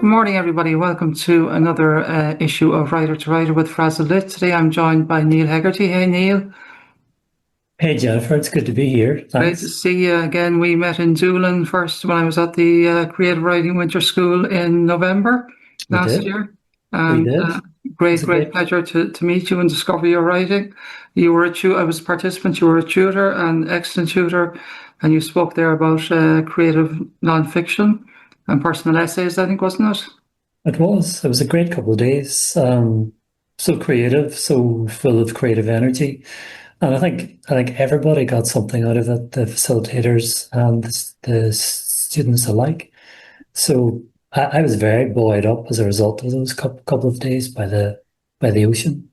morning, everybody. Welcome to another issue of Writer to Writer with Frazzle Lit. Today I'm joined by Neil Hegarty. Hey, Neil. Hey Jennifer, it's good to be here. Great to Thanks. see you again. We met in Dublin first when I was at the Creative Writing Winter School in November We last did. year. We And did. It was great, a great great. pleasure to meet you and discover your writing. You were a tutor, I was a participant, you were a tutor, an excellent tutor, and you spoke there about creative nonfiction and personal essays, I think, wasn't it? It was. It was a great couple of days. So creative, so full of creative energy, and I think everybody got something out of it. The facilitators and the students alike. So I was very buoyed up as a result of those couple of days by the ocean.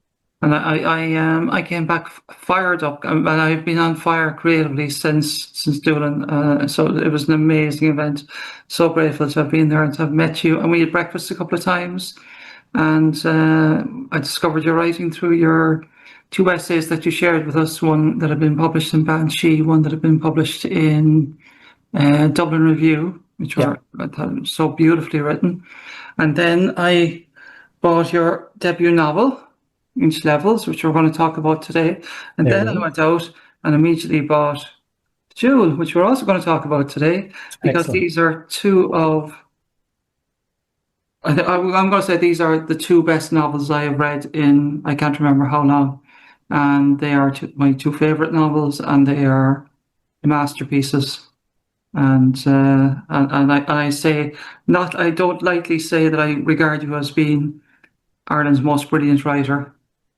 And I came back fired up, and I've been on fire creatively since Dublin. So it was an amazing event. So grateful to have been there and to have met you. And we had breakfast a couple of times, and I discovered your writing through your two essays that you shared with us. One that had been published in Banshee, one that had been published in Dublin Review, which Yeah, were I thought, so beautifully written. And then I bought your debut novel, Inch Levels, which we're going to talk about today. And there then we I go. went out and immediately bought Jewel, which we're also going to talk about today, because Excellent. these are two of, I'm going to say these are the two best novels I have read in, I can't remember how long. And they are my two favorite novels, and they are masterpieces. And I say, not, I don't lightly say that I regard you as being Ireland's most brilliant writer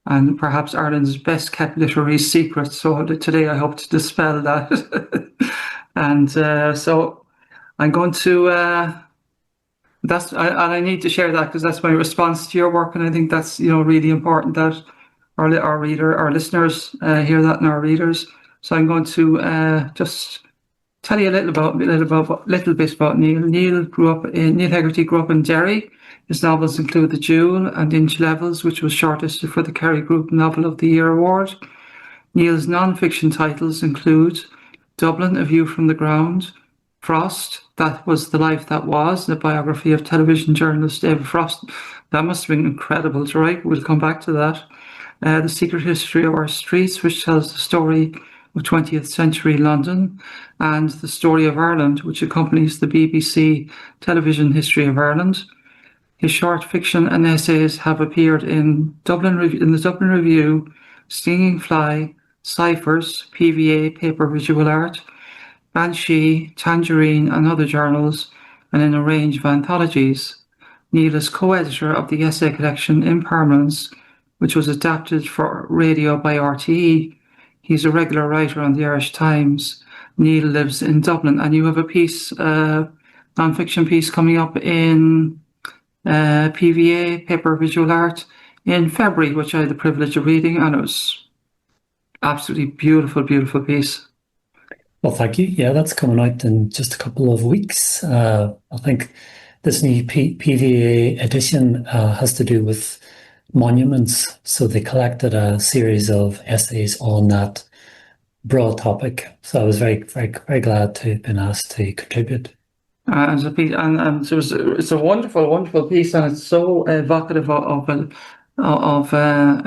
and perhaps Ireland's best kept literary secret. So today I hope to dispel that. And so I'm going to, I need to share that because that's my response to your work. And I think that's, really important that our listeners hear that, and our readers. So I'm going to just tell you a little bit about Neil. Neil Hegarty grew up in Derry. His novels include The Jewel and Inch Levels, which was shortlisted for the Kerry Group Novel of the Year award. Neil's non-fiction titles include Dublin: A View from the Ground, Frost, That Was the Life That Was, the biography of television journalist David Frost. That must have been incredible to write. We'll come back to that. The Secret History of Our Streets, which tells the story of 20th-century London, and The Story of Ireland, which accompanies the BBC television history of Ireland. His short fiction and essays have appeared in the Dublin Review, Stinging Fly, Cyphers, PVA, Paper Visual Art, Banshee, Tangerine, and other journals, and in a range of anthologies. Neil is co-editor of the essay collection Impermanence, which was adapted for radio by RTE. He's a regular writer on the Irish Times. Neil lives in Dublin, and you have a piece, non-fiction piece, coming up in PVA, Paper Visual Art, in February, which I had the privilege of reading, and it was absolutely beautiful, beautiful piece. Well, thank you. Yeah, that's coming out in just a couple of weeks. I think this new PVA edition has to do with monuments. So they collected a series of essays on that broad topic. So I was very, very, very glad to have been asked to contribute. As a piece, and it's a wonderful, wonderful piece, and it's so evocative of a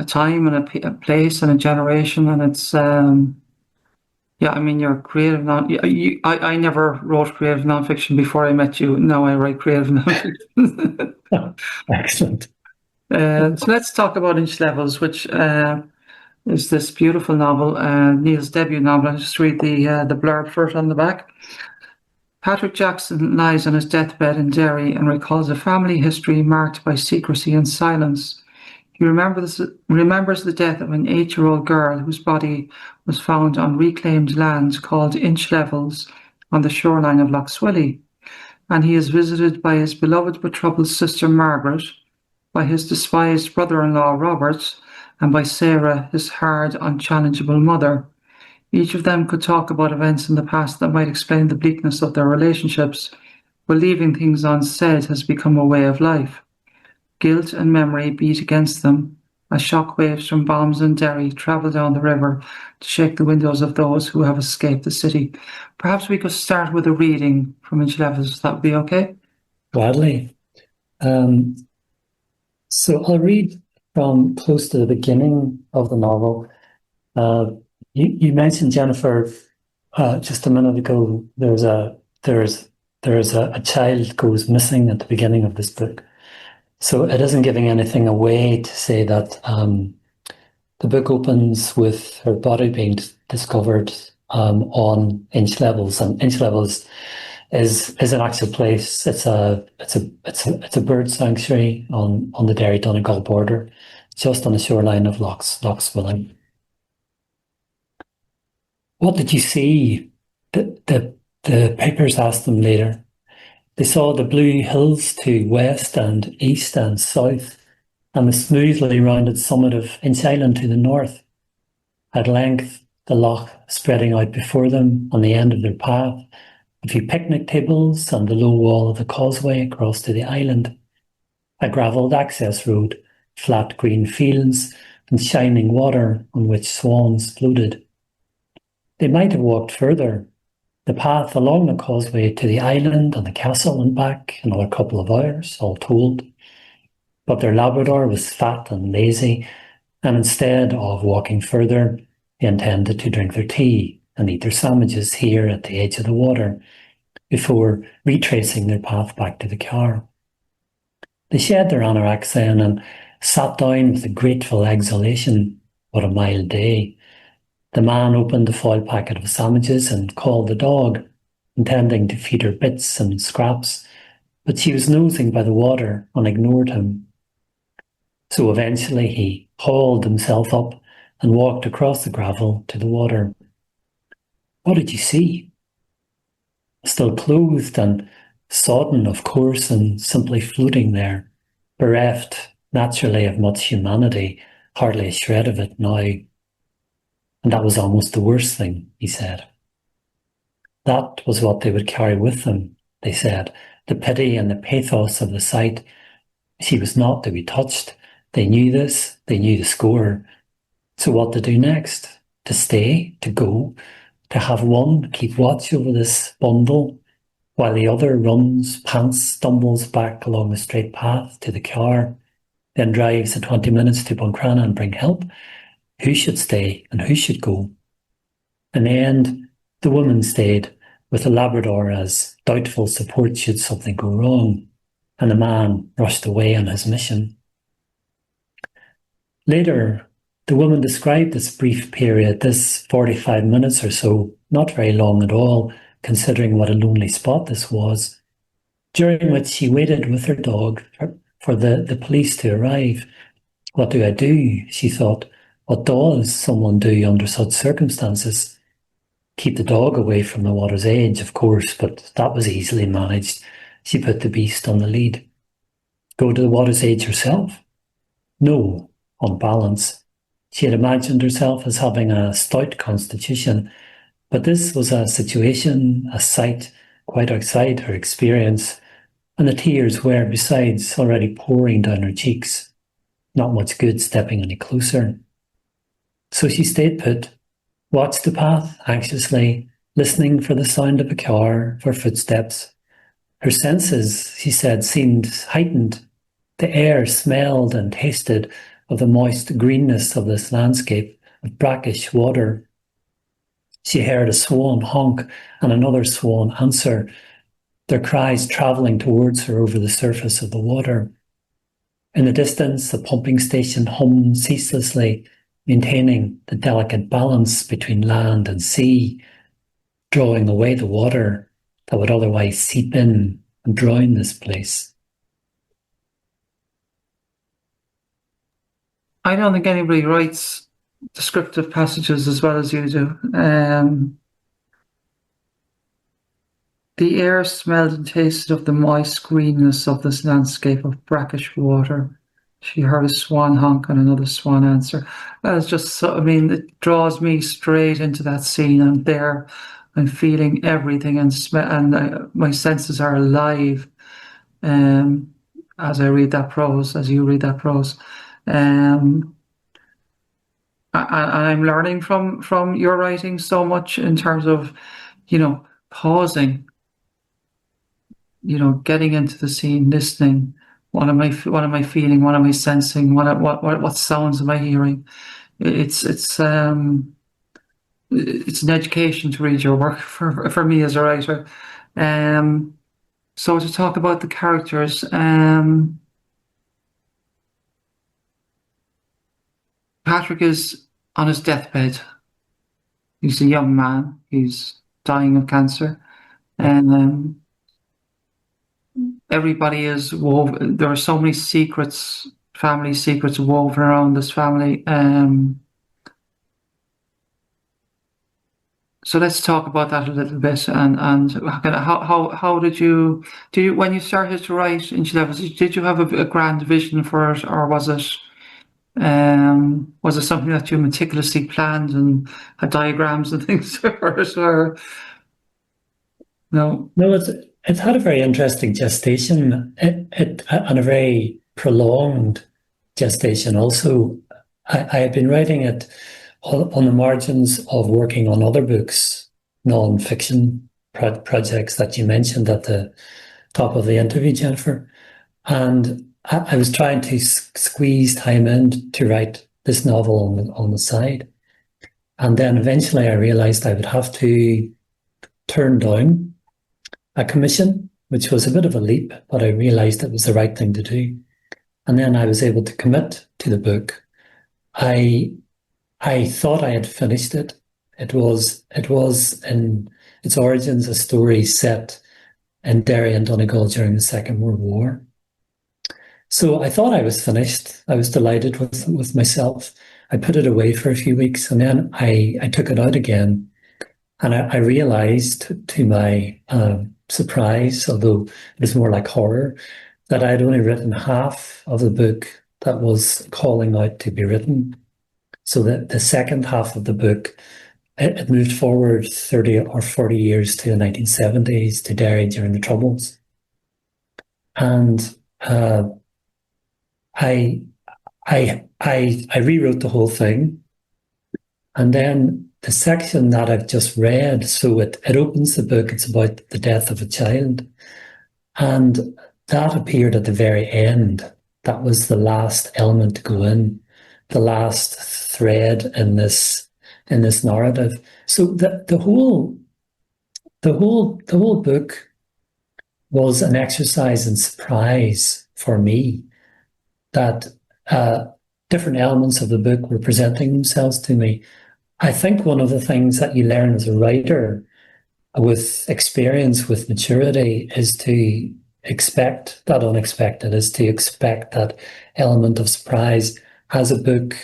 time and a place and a generation, and it's yeah. I mean, you're creative non. I never wrote creative nonfiction before I met you. Now I write creative nonfiction. Excellent. So let's talk about Inch Levels, which is this beautiful novel, Neil's debut novel. I'll just read the blurb for it on the back. Patrick Jackson lies on his deathbed in Derry and recalls a family history marked by secrecy and silence. He remembers the death of an 8-year-old girl whose body was found on reclaimed land called Inch Levels on the shoreline of Lough Swilly, and he is visited by his beloved but troubled sister Margaret, by his despised brother-in-law Robert, and by Sarah, his hard, unchallengeable mother. Each of them could talk about events in the past that might explain the bleakness of their relationships, but leaving things unsaid has become a way of life. Guilt and memory beat against them as shock waves from bombs in Derry travel down the river to shake the windows of those who have escaped the city. Perhaps we could start with a reading from Inch Levels. That would be okay? Gladly. So I'll read from close to the beginning of the novel. You mentioned, Jennifer, just a minute ago. There's a child goes missing at the beginning of this book. So it isn't giving anything away to say that the book opens with her body being discovered on Inch Levels, and Inch Levels is an actual place. It's a bird sanctuary on the Derry Donegal border, just on the shoreline of Loch Swilling. What did you see? The papers asked them later. They saw the blue hills to west and east and south, and the smoothly rounded summit of Inch Island to the north. At length, the loch spreading out before them on the end of their path, a few picnic tables and the low wall of the causeway across to the island, a gravelled access road, flat green fields, and shining water on which swans floated. They might have walked further. The path along the causeway to the island and the castle and back, another couple of hours, all told. But their Labrador was fat and lazy, and instead of walking further, they intended to drink their tea and eat their sandwiches here at the edge of the water before retracing their path back to the car. They shed their anoraks then and sat down with a grateful exhalation. What a mild day. The man opened the foil packet of sandwiches and called the dog, intending to feed her bits and scraps, but she was nosing by the water and ignored him. So eventually he hauled himself up and walked across the gravel to the water. What did you see? Still clothed and sodden, of course, and simply floating there, bereft naturally of much humanity, hardly a shred of it now. And that was almost the worst thing, he said. That was what they would carry with them, they said, the pity and the pathos of the sight. She was not to be touched. They knew this, they knew the score. So what to do next? To stay, to go, to have one keep watch over this bundle, while the other runs, pants, stumbles back along the straight path to the car, then drives the 20 minutes to Buncrana and bring help. Who should stay and who should go? In the end, the woman stayed, with the Labrador as doubtful support should something go wrong, and the man rushed away on his mission. Later, the woman described this brief period, this 45 minutes or so, not very long at all, considering what a lonely spot this was, during which she waited with her dog for the police to arrive. What do I do? She thought. What does someone do under such circumstances? Keep the dog away from the water's edge, of course, but that was easily managed. She put the beast on the lead. Go to the water's edge herself? No, on balance. She had imagined herself as having a stout constitution, but this was a situation, a sight, quite outside her experience, and the tears were, besides, already pouring down her cheeks. Not much good stepping any closer. So she stayed put, watched the path anxiously, listening for the sound of a car, for footsteps. Her senses, she said, seemed heightened. The air smelled and tasted of the moist greenness of this landscape, of brackish water. She heard a swan honk and another swan answer, their cries travelling towards her over the surface of the water. In the distance, a pumping station hummed ceaselessly, maintaining the delicate balance between land and sea, drawing away the water that would otherwise seep in and drown this place. I don't think anybody writes descriptive passages as well as you do. The air smelled and tasted of the moist greenness of this landscape of brackish water. She heard a swan honk and another swan answer. That is just so, it draws me straight into that scene. I'm there, I'm feeling everything, and my senses are alive as I read that prose, as you read that prose. I'm learning from your writing so much in terms of, pausing, getting into the scene, listening, what am I feeling? What am I sensing? What sounds am I hearing? It's it's an education to read your work for me as a writer. Um, so to talk about the characters, Patrick is on his deathbed. He's a young man. He's dying of cancer, and everybody is woven. There are so many secrets, family secrets woven around this family. So let's talk about that a little bit. And how did you do you when you started to write in levels? Did you have a grand vision for it, or was it something that you meticulously planned and had diagrams and things for it, or no? No, it's had a very interesting gestation, and a very prolonged gestation. Also, I had been writing it on the margins of working on other books, non-fiction projects that you mentioned at the top of the interview, Jennifer. And I was trying to squeeze time in to write this novel on the side. And then eventually I realized I would have to turn down a commission, which was a bit of a leap, but I realized it was the right thing to do. And then I was able to commit to the book. I thought I had finished it. It was in its origins a story set in Derry and Donegal during the Second World War. So I thought I was finished. I was delighted with myself. I put it away for a few weeks, and then I took it out again, and I realized to my surprise, although it was more like horror, that I had only written half of the book that was calling out to be written. So that the second half of the book, it moved forward 30 or 40 years to the 1970s, to Derry during the Troubles. And I rewrote the whole thing. And then the section that I've just read, so it opens the book, it's about the death of a child. And that appeared at the very end. That was the last element to go in, the last thread in this narrative. So the whole book was an exercise in surprise for me, that different elements of the book were presenting themselves to me. I think one of the things that you learn as a writer with experience, with maturity, is to expect that unexpected, is to expect that element of surprise as a book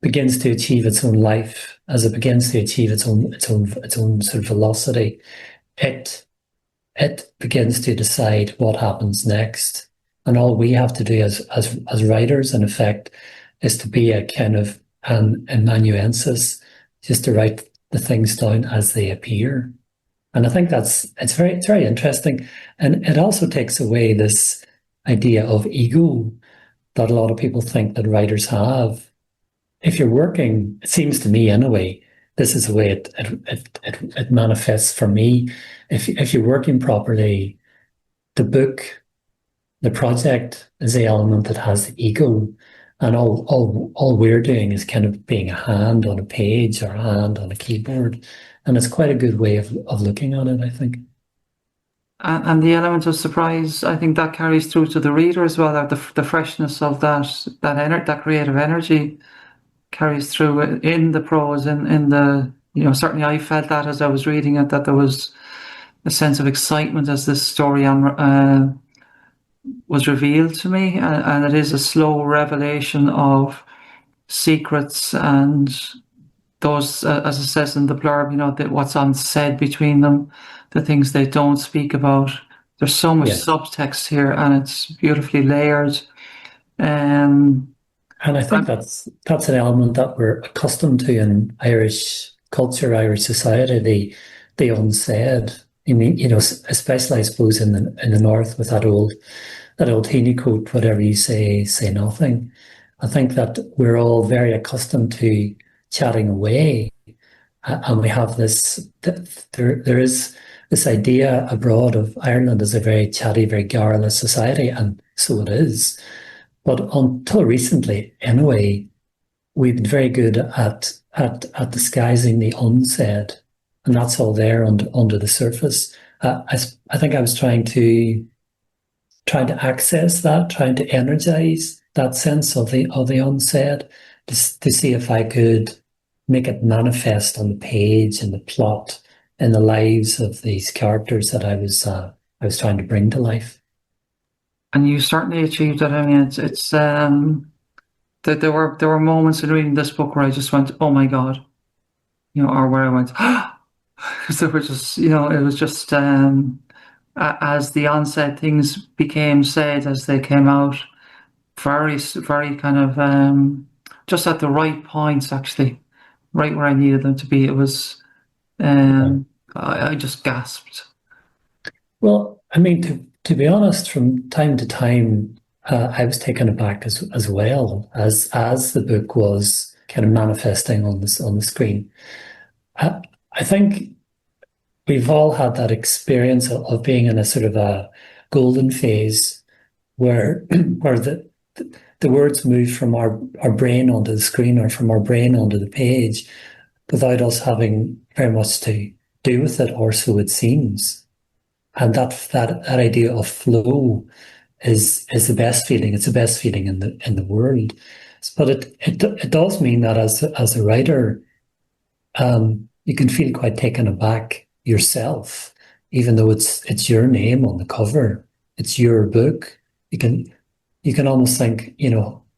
begins to achieve its own life, as it begins to achieve its own sort of velocity. It begins to decide what happens next. And all we have to do as writers, in effect, is to be a kind of an amanuensis, just to write the things down as they appear. And I think it's very interesting. And it also takes away this idea of ego that a lot of people think that writers have. If you're working, it seems to me anyway, this is the way it manifests for me. If you're working properly, the book, the project is the element that has the ego, and all we're doing is kind of being a hand on a page or a hand on a keyboard, and it's quite a good way of looking at it, I think. And the element of surprise, I think that carries through to the reader as well. That the freshness of that creative energy carries through in the prose, in the certainly I felt that as I was reading it, that there was a sense of excitement as this story was revealed to me, and it is a slow revelation of secrets and those, as it says in the blurb, that what's unsaid between them, the things they don't speak about. There's so much subtext here, and it's beautifully layered. And I think that's an element that we're accustomed to in Irish culture, Irish society, the unsaid. I mean, especially I suppose in the north with that old Heaney quote, whatever you say nothing. I think that we're all very accustomed to chatting away, and we have this. There is this idea abroad of Ireland as a very chatty, very garrulous society, and so it is. But until recently, anyway, we've been very good at disguising the unsaid, and that's all there under the surface. I think I was trying to access that, trying to energize that sense of the unsaid, to see if I could make it manifest on the page, in the plot, in the lives of these characters that I was trying to bring to life. And you certainly achieved it. I mean, it's that there were moments in reading this book where I just went, "Oh my God," or where I went, because there were just, it was just as the onset things became said as they came out, very very kind of just at the right points, actually, right where I needed them to be. It was I just gasped. Well, I mean, to be honest, from time to time, I was taken aback as well as the book was kind of manifesting on the screen. I, I think we've all had that experience of being in a sort of a golden phase where where the words move from our brain onto the screen or from our brain onto the page without us having very much to do with it, or so it seems. And that idea of flow is the best feeling. It's the best feeling in the world. But it does mean that as a writer, you can feel quite taken aback yourself, even though it's your name on the cover, it's your book. You can almost think,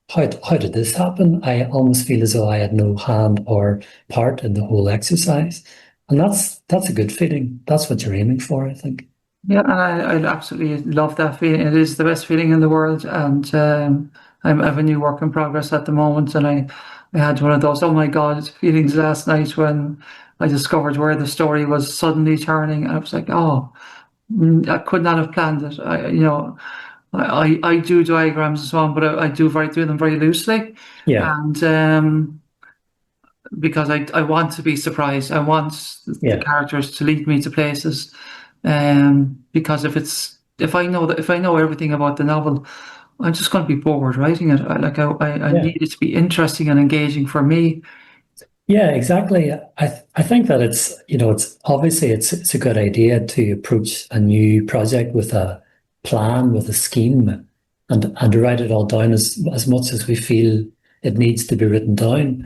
how did this happen? I almost feel as though I had no hand or part in the whole exercise, and that's a good feeling. That's what you're aiming for, I think. Yeah, and I absolutely love that feeling. It is the best feeling in the world, and I have a new work in progress at the moment, and I had one of those oh my God feelings last night when I discovered where the story was suddenly turning. I was like, oh, I could not have planned it. I do diagrams and so on, but I do them very loosely, Yeah, and because I want to be surprised. I want the yeah, characters to lead me to places. Because if I know everything about the novel, I'm just going to be bored writing it. I yeah. need it to be interesting and engaging for me. Yeah, exactly. I think that it's obviously it's a good idea to approach a new project with a plan, with a scheme, and to write it all down as much as we feel it needs to be written down.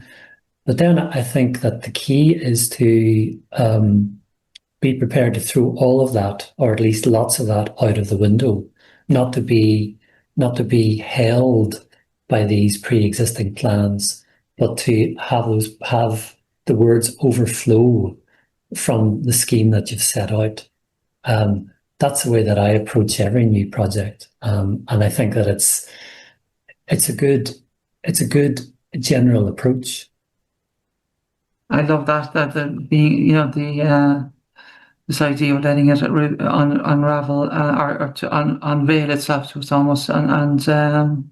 But then I think that the key is to be prepared to throw all of that, or at least lots of that, out of the window, not to be not to be held by these pre-existing plans, but to have the words overflow from the scheme that you've set out. That's the way that I approach every new project, and I think that it's a good it's a good general approach. I love that the being the this idea of letting it unravel or to unveil itself to us almost and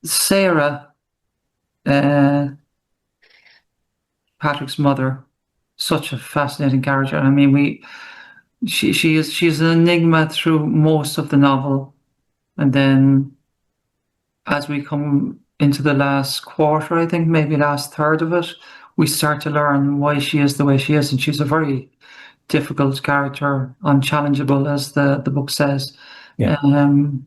Sarah, uh, Patrick's mother, such a fascinating character. I mean, she's an enigma through most of the novel, and then as we come into the last quarter, I think maybe last third of it, we start to learn why she is the way she is, and she's a very difficult character, unchallengeable, as the book says. Yeah. Um,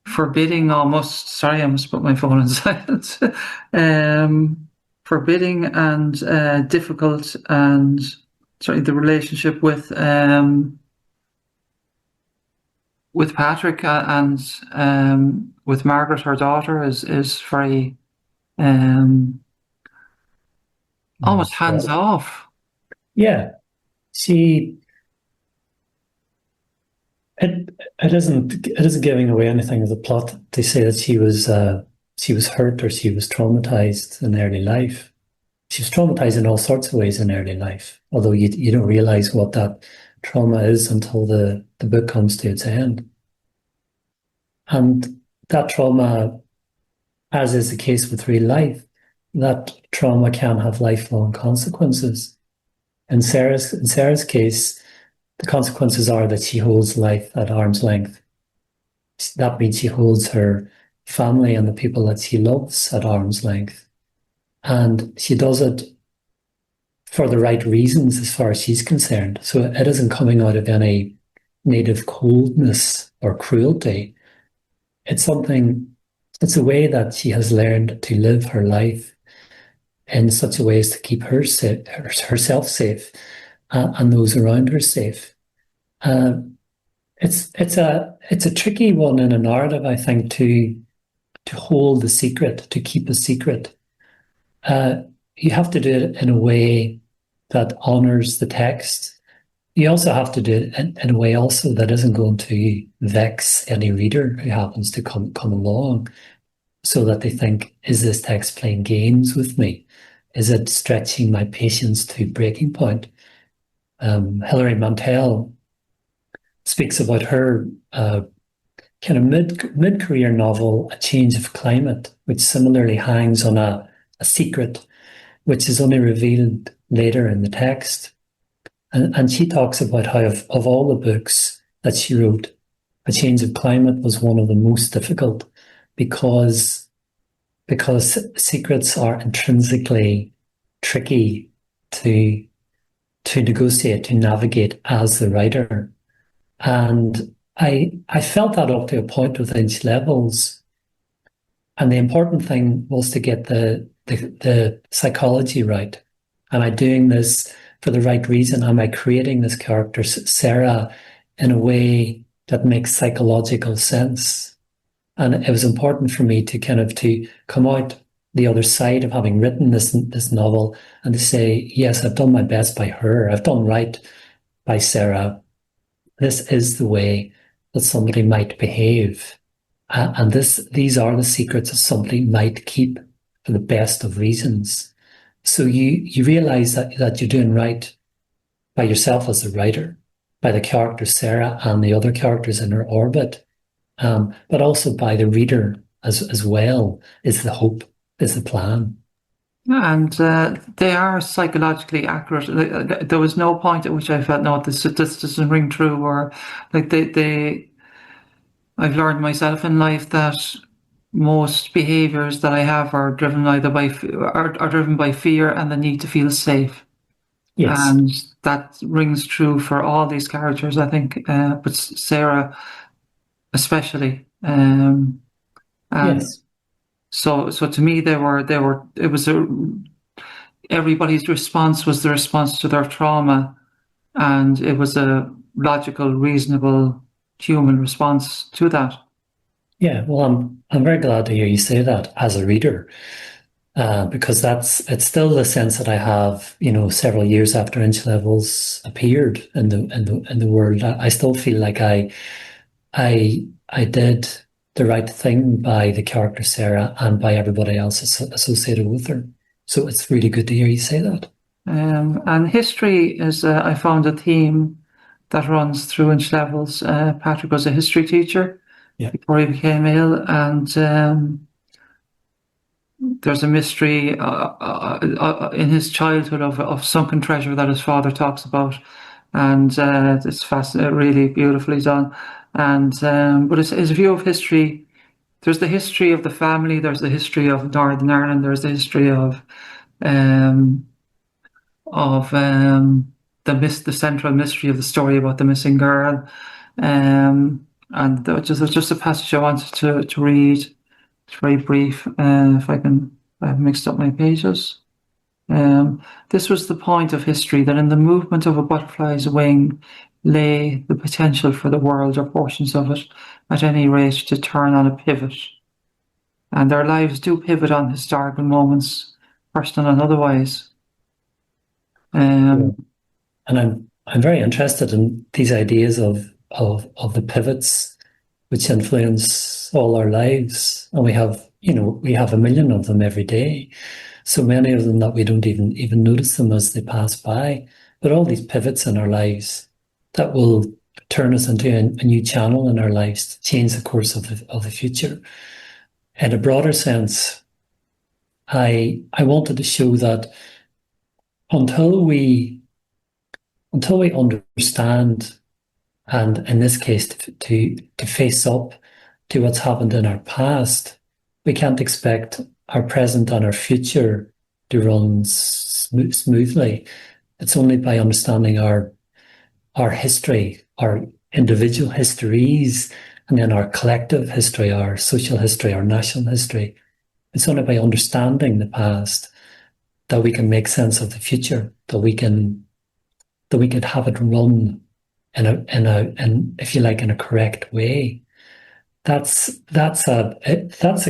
Forbidding almost. Sorry, I must put my phone in silence. Forbidding and difficult, and certainly the relationship with Patrick and with Margaret, her daughter, is very um, almost Yeah. hands off. Yeah. She it isn't giving away anything of the plot to say that she was hurt or she was traumatized in early life. She was traumatized in all sorts of ways in early life, although you don't realize what that trauma is until the book comes to its end. And that trauma, as is the case with real life, that trauma can have lifelong consequences. In Sarah's case, the consequences are that she holds life at arm's length. That means she holds her family and the people that she loves at arm's length. And she does it for the right reasons as far as she's concerned. So it isn't coming out of any native coldness or cruelty. It's a way that she has learned to live her life in such a way as to keep herself safe, and those around her safe. Uh, it's a tricky one in a narrative, I think, to hold the secret, to keep a secret. You have to do it in a way that honors the text. You also have to do it in a way also that isn't going to vex any reader who happens to come along, so that they think, is this text playing games with me? Is it stretching my patience to breaking point? Hilary Mantel speaks about her kind of mid-career novel, A Change of Climate, which similarly hangs on a secret, which is only revealed later in the text. And she talks about how of all the books that she wrote, A Change of Climate was one of the most difficult because secrets are intrinsically tricky to negotiate, to navigate as the writer. And I felt that up to a point with Inch Levels. And the important thing was to get the psychology right. Am I doing this for the right reason? Am I creating this character, Sarah, in a way that makes psychological sense? And it was important for me to come out the other side of having written this novel and to say, yes, I've done my best by her. I've done right by Sarah. This is the way that somebody might behave. And these are the secrets that somebody might keep for the best of reasons. So you realize that you're doing right by yourself as a writer, by the character Sarah and the other characters in her orbit, but also by the reader as well, is the hope, is the plan. And they are psychologically accurate. There was no point at which I felt, no, this doesn't ring true, or like I've learned myself in life that most behaviours that I have are driven either are driven by fear and the need to feel safe. Yes. And that rings true for all these characters, I think, but Sarah especially. And Yes. so to me, everybody's response was the response to their trauma, and it was a logical, reasonable human response to that. Yeah, well, I'm very glad to hear you say that as a reader, because it's still the sense that I have, several years after Inch Levels appeared in the world. I still feel like I did the right thing by the character Sarah and by everybody else associated with her. So it's really good to hear you say that. And history is, I found, a theme that runs through Inch Levels. Patrick was a history teacher before he became ill, and there's a mystery in his childhood of sunken treasure that his father talks about, and it's fascinating, really beautifully done. And but his view of history, there's the history of the family, there's the history of Northern Ireland, there's the history of um, the central mystery of the story about the missing girl. And there's just a passage I wanted to read. It's very brief. If I can, I've mixed up my pages. This was the point of history, that in the movement of a butterfly's wing lay the potential for the world, or portions of it, at any rate, to turn on a pivot. And our lives do pivot on historical moments, personal and otherwise. And I'm very interested in these ideas of the pivots which influence all our lives, and we have a million of them every day. So many of them that we don't even notice them as they pass by. But all these pivots in our lives that will turn us into a new channel in our lives, to change the course of the future. In a broader sense, I wanted to show that until we until we understand, and in this case, to face up to what's happened in our past, we can't expect our present and our future to run smoothly. It's only by understanding our history, our individual histories, and then our collective history, our social history, our national history. It's only by understanding the past that we can make sense of the future, that we can have it run in if you like, in a correct way. That's a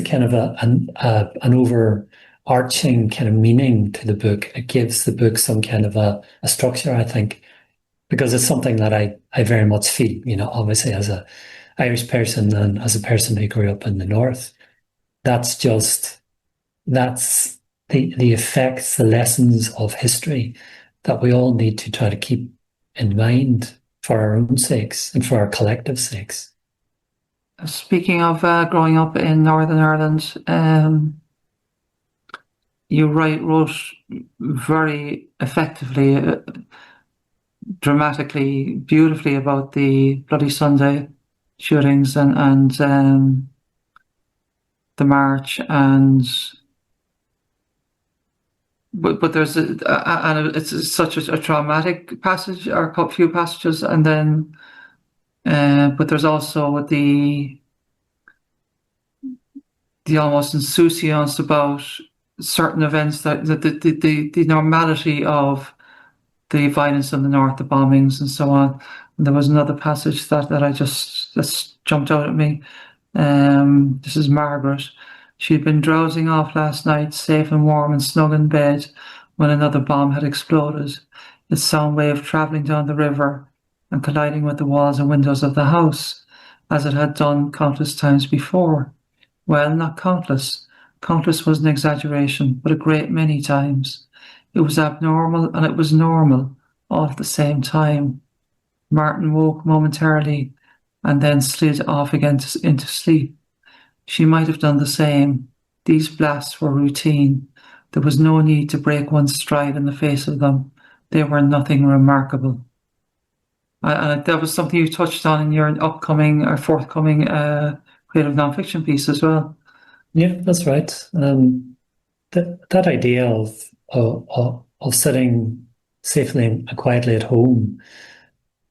kind of an overarching kind of meaning to the book. It gives the book some kind of a structure, I think, because it's something that I very much feel, obviously as a Irish person and as a person who grew up in the North. That's the effects, the lessons of history that we all need to try to keep in mind for our own sakes and for our collective sakes. Speaking of growing up in Northern Ireland, you wrote very effectively, dramatically, beautifully about the Bloody Sunday shootings and the march, but there's and it's such a traumatic passage, or a few passages, and then but there's also the almost insouciance about certain events, that the normality of the violence in the north, the bombings and so on. And there was another passage that I just jumped out at me. This is Margaret. She'd been drowsing off last night, safe and warm and snug in bed, when another bomb had exploded, its sound wave travelling down the river and colliding with the walls and windows of the house, as it had done countless times before. Well, not countless. Countless was an exaggeration, but a great many times. It was abnormal and it was normal, all at the same time. Martin woke momentarily and then slid off again into sleep. She might have done the same. These blasts were routine. There was no need to break one's stride in the face of them. They were nothing remarkable. And that was something you touched on in your upcoming or forthcoming creative nonfiction piece as well. Yeah, that's right. That idea of sitting safely and quietly at home,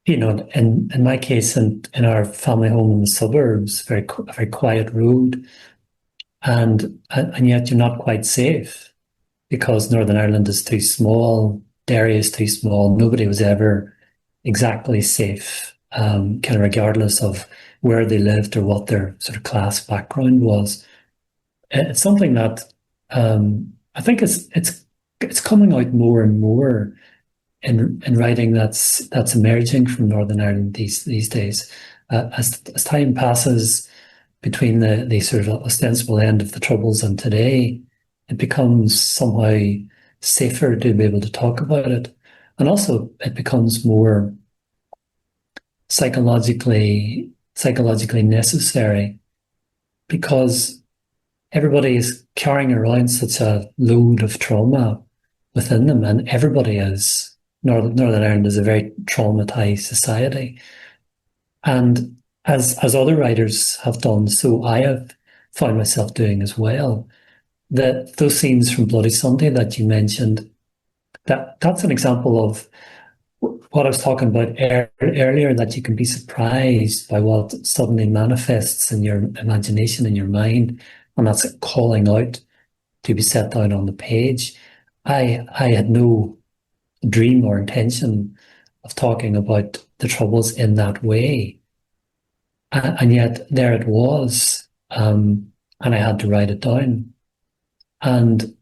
in my case, in our family home in the suburbs, a very quiet road, and yet you're not quite safe because Northern Ireland is too small, Derry is too small. Nobody was ever exactly safe, kind of regardless of where they lived or what their sort of class background was. It's something that I think it's coming out more and more in writing that's emerging from Northern Ireland these days. As time passes between the sort of ostensible end of the Troubles and today, it becomes somehow safer to be able to talk about it, and also it becomes more psychologically necessary, because everybody is carrying around such a load of trauma within them, and everybody is. Northern Ireland is a very traumatized society. And as other writers have done, so I have found myself doing as well, that those scenes from Bloody Sunday that you mentioned, that's an example of what I was talking about earlier, that you can be surprised by what suddenly manifests in your imagination, in your mind, and that's calling out to be set down on the page. I had no dream or intention of talking about the Troubles in that way, and yet there it was, and I had to write it down, and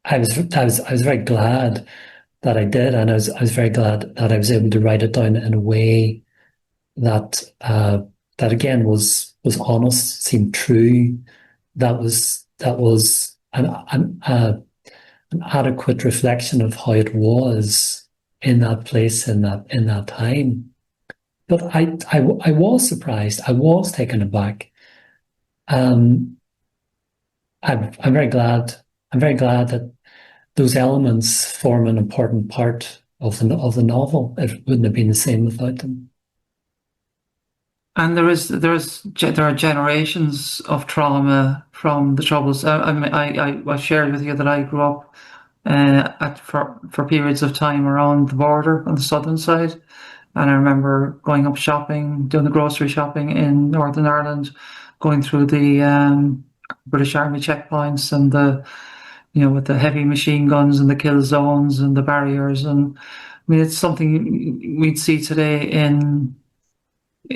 I was very glad that I did, and I was very glad that I was able to write it down in a way that that again was honest, seemed true, that was an adequate reflection of how it was in that place, in that time. But I was surprised. I was taken aback. I'm very glad. I'm very glad that those elements form an important part of the novel. It wouldn't have been the same without them. And there are generations of trauma from the Troubles. I shared with you that I grew up for periods of time around the border on the southern side, and I remember going up shopping, doing the grocery shopping in Northern Ireland, going through the British Army checkpoints and with the heavy machine guns and the kill zones and the barriers, and I mean it's something we'd see today in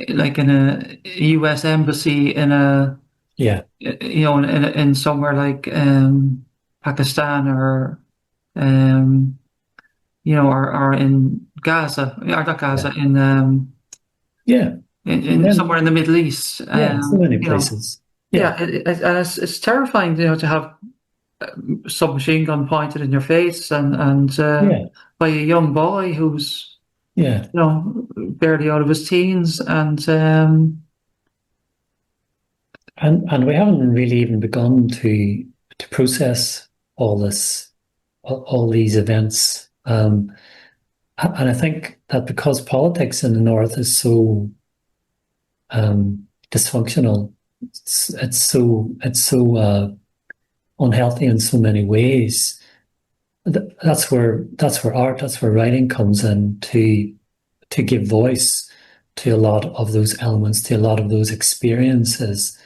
like in a US embassy in a Yeah, in somewhere like Pakistan um or in Gaza or not Gaza yeah, yeah, in and somewhere in the Middle East. yeah. So many places. Yeah, Yeah, and it's terrifying, to have submachine gun pointed in your face and yeah, by a young boy who's yeah. barely out of his teens and And we haven't really even begun to process all this, all these events. And I think that because politics in the North is so dysfunctional, it's so unhealthy in so many ways. That's where art, that's where writing comes in to give voice to a lot of those elements, to a lot of those experiences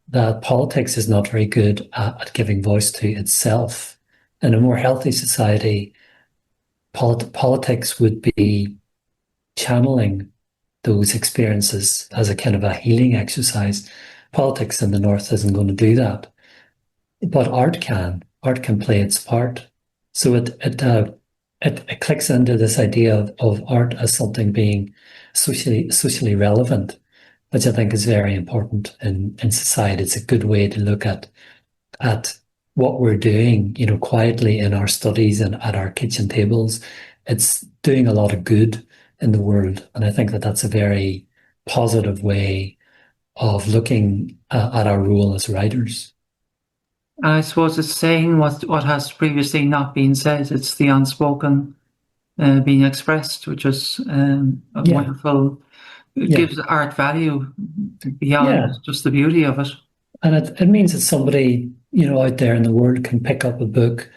that politics is not very good at giving voice to itself. In a more healthy society, politics would be channeling those experiences as a kind of a healing exercise. Politics in the North isn't going to do that, but art can. Art can play its part. So it clicks into this idea of art as something being socially relevant, which I think is very important in society. It's a good way to look at what we're doing, quietly in our studies and at our kitchen tables. It's doing a lot of good in the world. And I think that that's a very positive way of looking at our role as writers. I suppose it's saying what has previously not been said. It's the unspoken being expressed, which is a Yeah, wonderful. It yeah, gives art value beyond yeah. just the beauty of it. And it means that somebody, out there in the world can pick up a book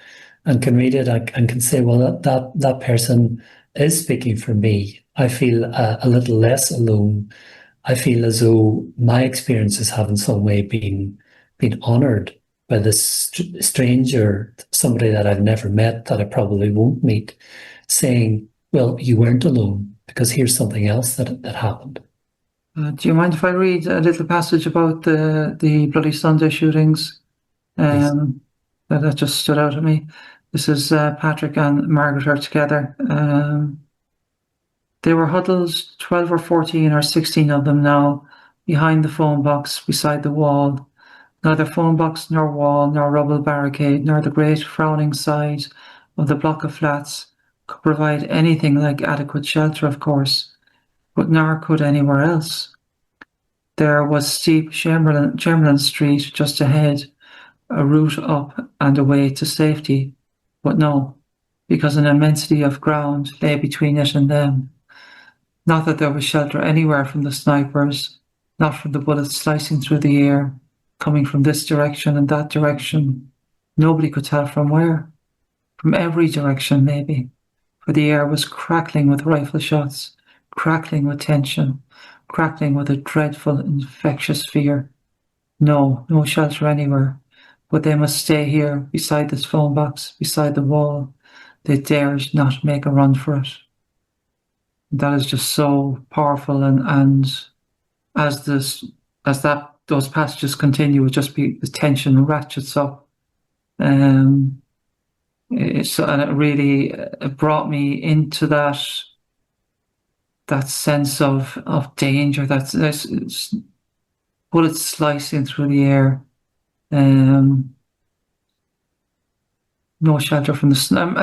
and can read it and can say, well, that person is speaking for me. I feel a little less alone. I feel as though my experiences have in some way been honored by this stranger, somebody that I've never met, that I probably won't meet, saying, well, you weren't alone because here's something else that happened. Do you mind if I read a little passage about the Bloody Sunday shootings? Please. That just stood out at me. This is Patrick and Margaret are together. They were huddled, 12 or 14 or 16 of them now, behind the phone box beside the wall. Neither phone box nor wall nor rubble barricade nor the great frowning side of the block of flats could provide anything like adequate shelter, of course, but nor could anywhere else. There was steep Chamberlain Street just ahead, a route up and away to safety, but no, because an immensity of ground lay between it and them. Not that there was shelter anywhere from the snipers, not from the bullets slicing through the air, coming from this direction and that direction. Nobody could tell from where. From every direction, maybe, for the air was crackling with rifle shots, crackling with tension, crackling with a dreadful, infectious fear. No, no shelter anywhere. But they must stay here, beside this phone box, beside the wall. They dared not make a run for it. That is just so powerful, and as those passages continue, it just be the tension ratchets up. And it really it brought me into that sense of danger. That's bullets slicing through the air. No shelter from the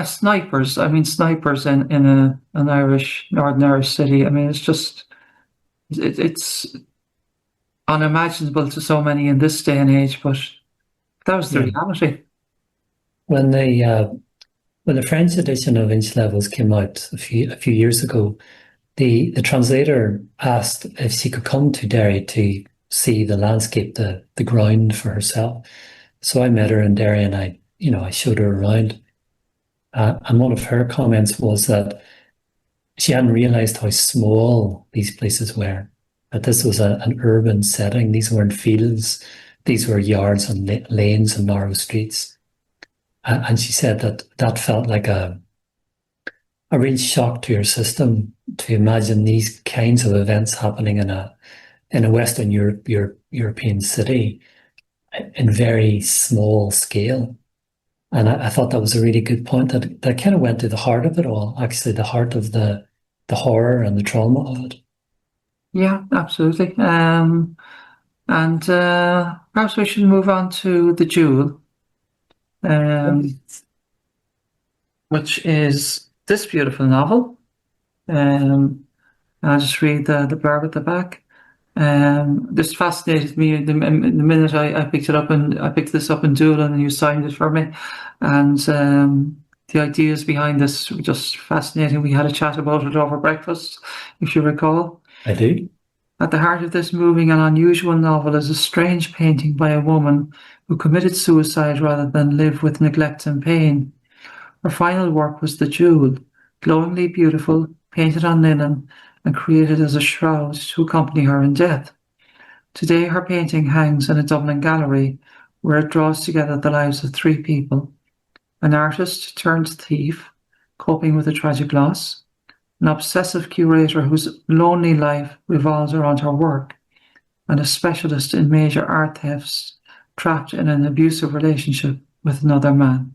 snipers. I mean, snipers in an Northern Irish city. I mean, it's unimaginable to so many in this day and age, but that was the Yeah. reality. When when the French edition of Inch Levels came out a few years ago, the translator asked if she could come to Derry to see the landscape, the ground for herself. So I met her in Derry, and I showed her around. And one of her comments was that she hadn't realized how small these places were, that this was an urban setting. These weren't fields, these were yards and lanes and narrow streets. And she said that felt like a real shock to your system to imagine these kinds of events happening in a Western European city in very small scale. And I thought that was a really good point that kind of went to the heart of it all, actually, the heart of the horror and the trauma of it. Yeah, absolutely. And perhaps we should move on to The Jewel, which is this beautiful novel. I'll just read the blurb at the back. This fascinated me the minute I picked it up, and I picked this up in Dublin, and you signed it for me. And the ideas behind this were just fascinating. We had a chat about it over breakfast, if you recall. I do. At the heart of this moving and unusual novel is a strange painting by a woman who committed suicide rather than live with neglect and pain. Her final work was The Jewel, glowingly beautiful, painted on linen, and created as a shroud to accompany her in death. Today her painting hangs in a Dublin gallery where it draws together the lives of three people: an artist turned thief, coping with a tragic loss; an obsessive curator whose lonely life revolves around her work; and a specialist in major art thefts, trapped in an abusive relationship with another man.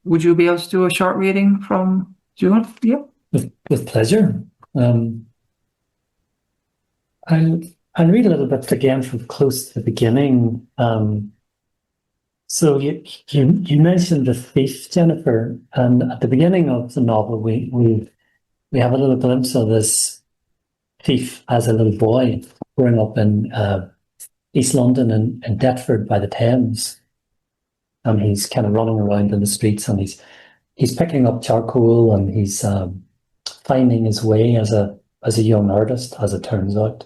Would you be able to do a short reading from Jewel? Yeah. With pleasure. I'll read a little bit again from close to the beginning. So you mentioned the thief, Jennifer, and at the beginning of the novel, we have a little glimpse of this thief as a little boy growing up in East London and Deptford by the Thames, and he's kind of running around in the streets, and he's picking up charcoal, and he's finding his way as a young artist, as it turns out,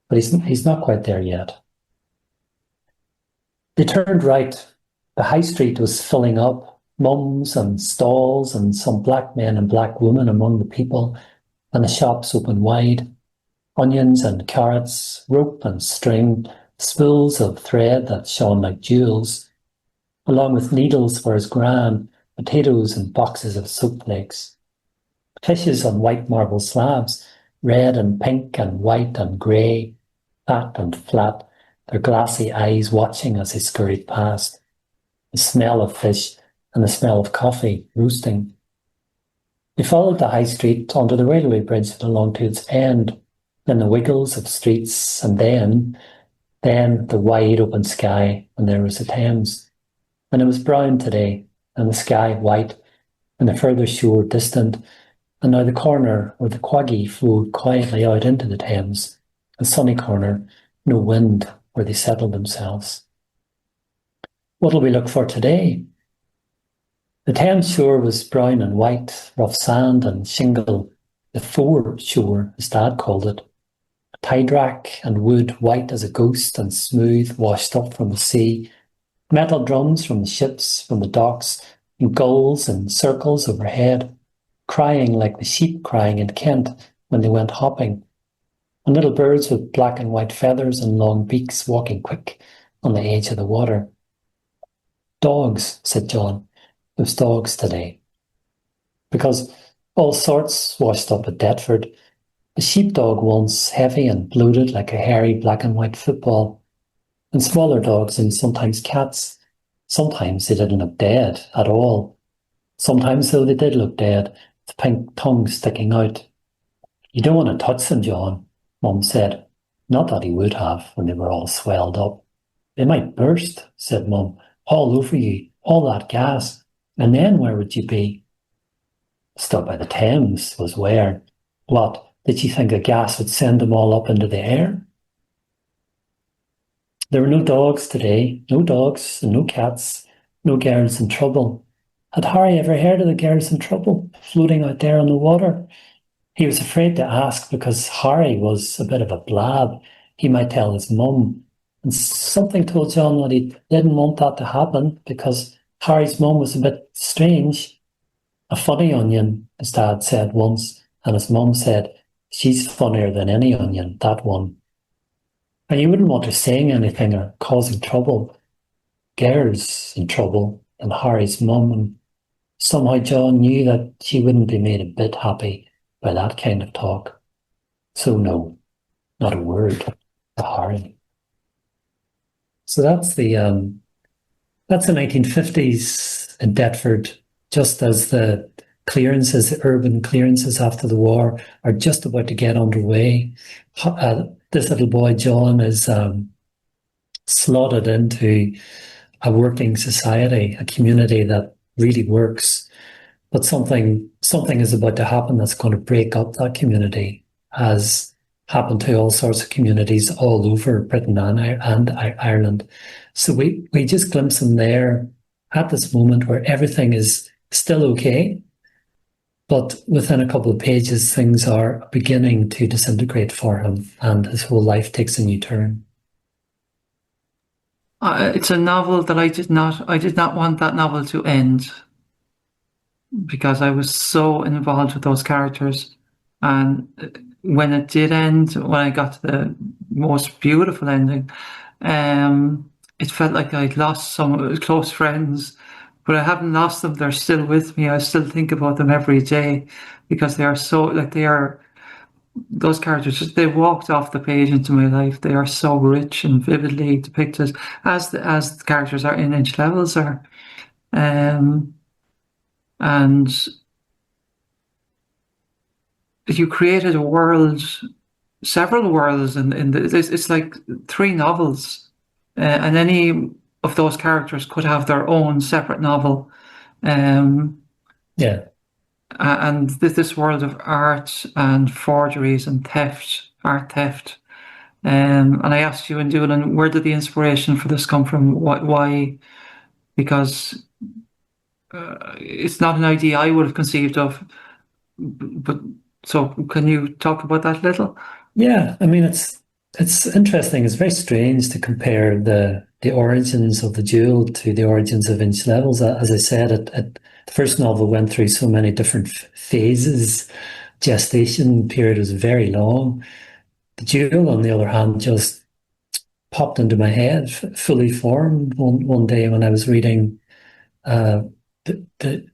but he's not quite there yet. They turned right. The high street was filling up, mums and stalls and some black men and black women among the people, and the shops open wide. Onions and carrots, rope and string, spools of thread that shone like jewels, along with needles for his gram, potatoes and boxes of soap flakes. Fishes on white marble slabs, red and pink and white and grey, fat and flat, their glassy eyes watching as they scurried past. The smell of fish and the smell of coffee roasting. They followed the high street onto the railway bridge that along to its end, then the wiggles of streets, and then the wide open sky, and there was the Thames. And it was brown today, and the sky white, and the further shore distant, and now the corner where the Quaggy flowed quietly out into the Thames, a sunny corner, no wind, where they settled themselves. What'll we look for today? The Thames shore was brown and white, rough sand and shingle, the fore shore, as Dad called it. Tide rack and wood white as a ghost and smooth, washed up from the sea. Metal drums from the ships, from the docks, and gulls in circles overhead, crying like the sheep crying in Kent when they went hopping, and little birds with black and white feathers and long beaks walking quick on the edge of the water. Dogs, said John. It was dogs today. Because all sorts washed up at Deptford. A sheepdog once, heavy and bloated like a hairy black and white football, and smaller dogs and sometimes cats. Sometimes they didn't look dead at all. Sometimes, though, they did look dead, with pink tongues sticking out. You don't want to touch them, John, Mum said. Not that he would have when they were all swelled up. They might burst, said Mum, all over you, all that gas. And then where would you be? Stood by the Thames was where. What, did you think the gas would send them all up into the air? There were no dogs today, no dogs and no cats, no girls in trouble. Had Harry ever heard of the girls in trouble floating out there on the water? He was afraid to ask because Harry was a bit of a blab. He might tell his mum. And something told John that he didn't want that to happen because Harry's mum was a bit strange. A funny onion, his dad said once, and his mum said, she's funnier than any onion, that one. And you wouldn't want her saying anything or causing trouble. Girls in trouble, and Harry's mum, and somehow John knew that she wouldn't be made a bit happy by that kind of talk. So no, not a word to Harry. So that's the 1950s in Deptford, just as the urban clearances after the war are just about to get underway. This little boy, John, is slotted into a working society, a community that really works. But something is about to happen that's going to break up that community, as happened to all sorts of communities all over Britain and Ireland. So we just glimpse him there at this moment where everything is still okay, but within a couple of pages, things are beginning to disintegrate for him, and his whole life takes a new turn. It's a novel that I did not want that novel to end, because I was so involved with those characters. And when it did end, when I got to the most beautiful ending, it felt like I'd lost some close friends, but I haven't lost them. They're still with me. I still think about them every day because they are so, those characters, they walked off the page into my life. They are so rich and vividly depicted, as the characters are in Inch Levels are. And you created a world, several worlds, it's like 3 novels, and any of those characters could have their own separate novel. Yeah. And this world of art and forgeries and art theft. And I asked you in Dublin, where did the inspiration for this come from? Why? Because it's not an idea I would have conceived of. But so, can you talk about that a little? Yeah, I mean it's interesting. It's very strange to compare the origins of the duel to the origins of Inch Levels. As I said, the first novel went through so many different phases. Gestation period was very long. The duel, on the other hand, just popped into my head, fully formed one day when I was reading the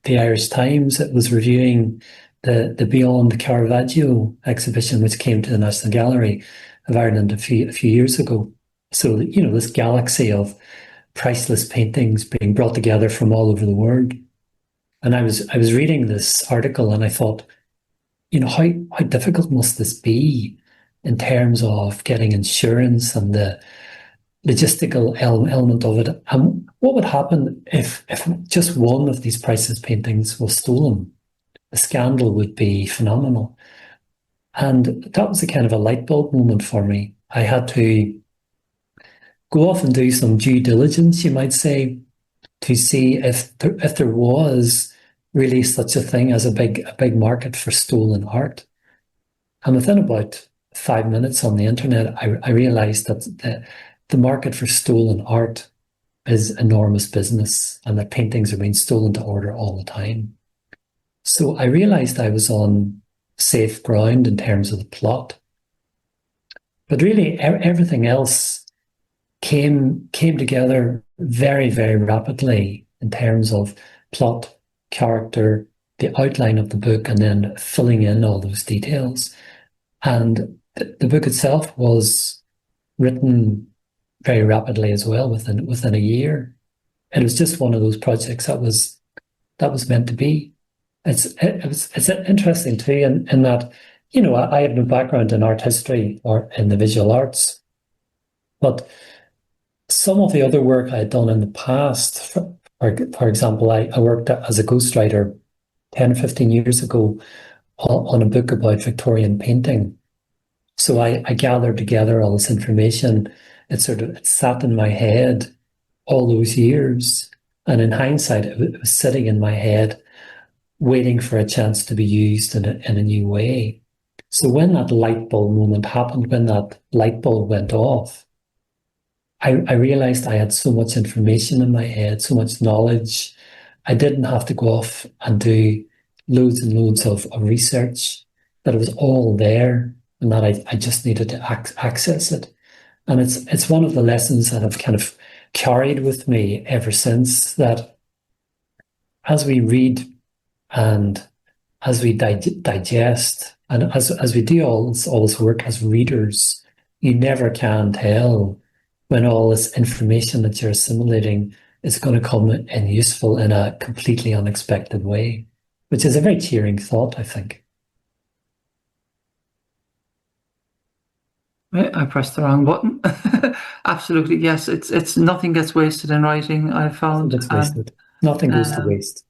Irish Times. It was reviewing the Beyond Caravaggio exhibition, which came to the National Gallery of Ireland a few years ago. So, this galaxy of priceless paintings being brought together from all over the world. And I was reading this article and I thought, how difficult must this be in terms of getting insurance and the logistical element of it. And what would happen if just one of these priceless paintings was stolen? The scandal would be phenomenal. And that was a kind of a light bulb moment for me. I had to go off and do some due diligence, you might say, to see if there was really such a thing as a big market for stolen art. And within about 5 minutes on the internet, I realized that the market for stolen art is enormous business, and that paintings are being stolen to order all the time. So I realized I was on safe ground in terms of the plot. But really, everything else came together very, very rapidly in terms of plot, character, the outline of the book, and then filling in all those details. And the book itself was written very rapidly as well, within a year. It was just one of those projects that was meant to be. It's interesting too, in that, I have no background in art history or in the visual arts, but some of the other work I had done in the past, for example, I worked as a ghostwriter 10 or 15 years ago on a book about Victorian painting. So I gathered together all this information it sat in my head all those years. And in hindsight, it was sitting in my head, waiting for a chance to be used in a new way. So when that light bulb moment happened, when that light bulb went off, I realized I had so much information in my head, so much knowledge. I didn't have to go off and do loads and loads of research, that it was all there and that I just needed to access it. And it's one of the lessons that I've kind of carried with me ever since, that as we read and as we digest and as we do all this work as readers, you never can tell when all this information that you're assimilating is going to come in useful in a completely unexpected way, which is a very cheering thought, I think. I pressed the wrong button. Absolutely, yes. It's nothing gets wasted in writing, I've found. Nothing gets wasted. Nothing goes to waste.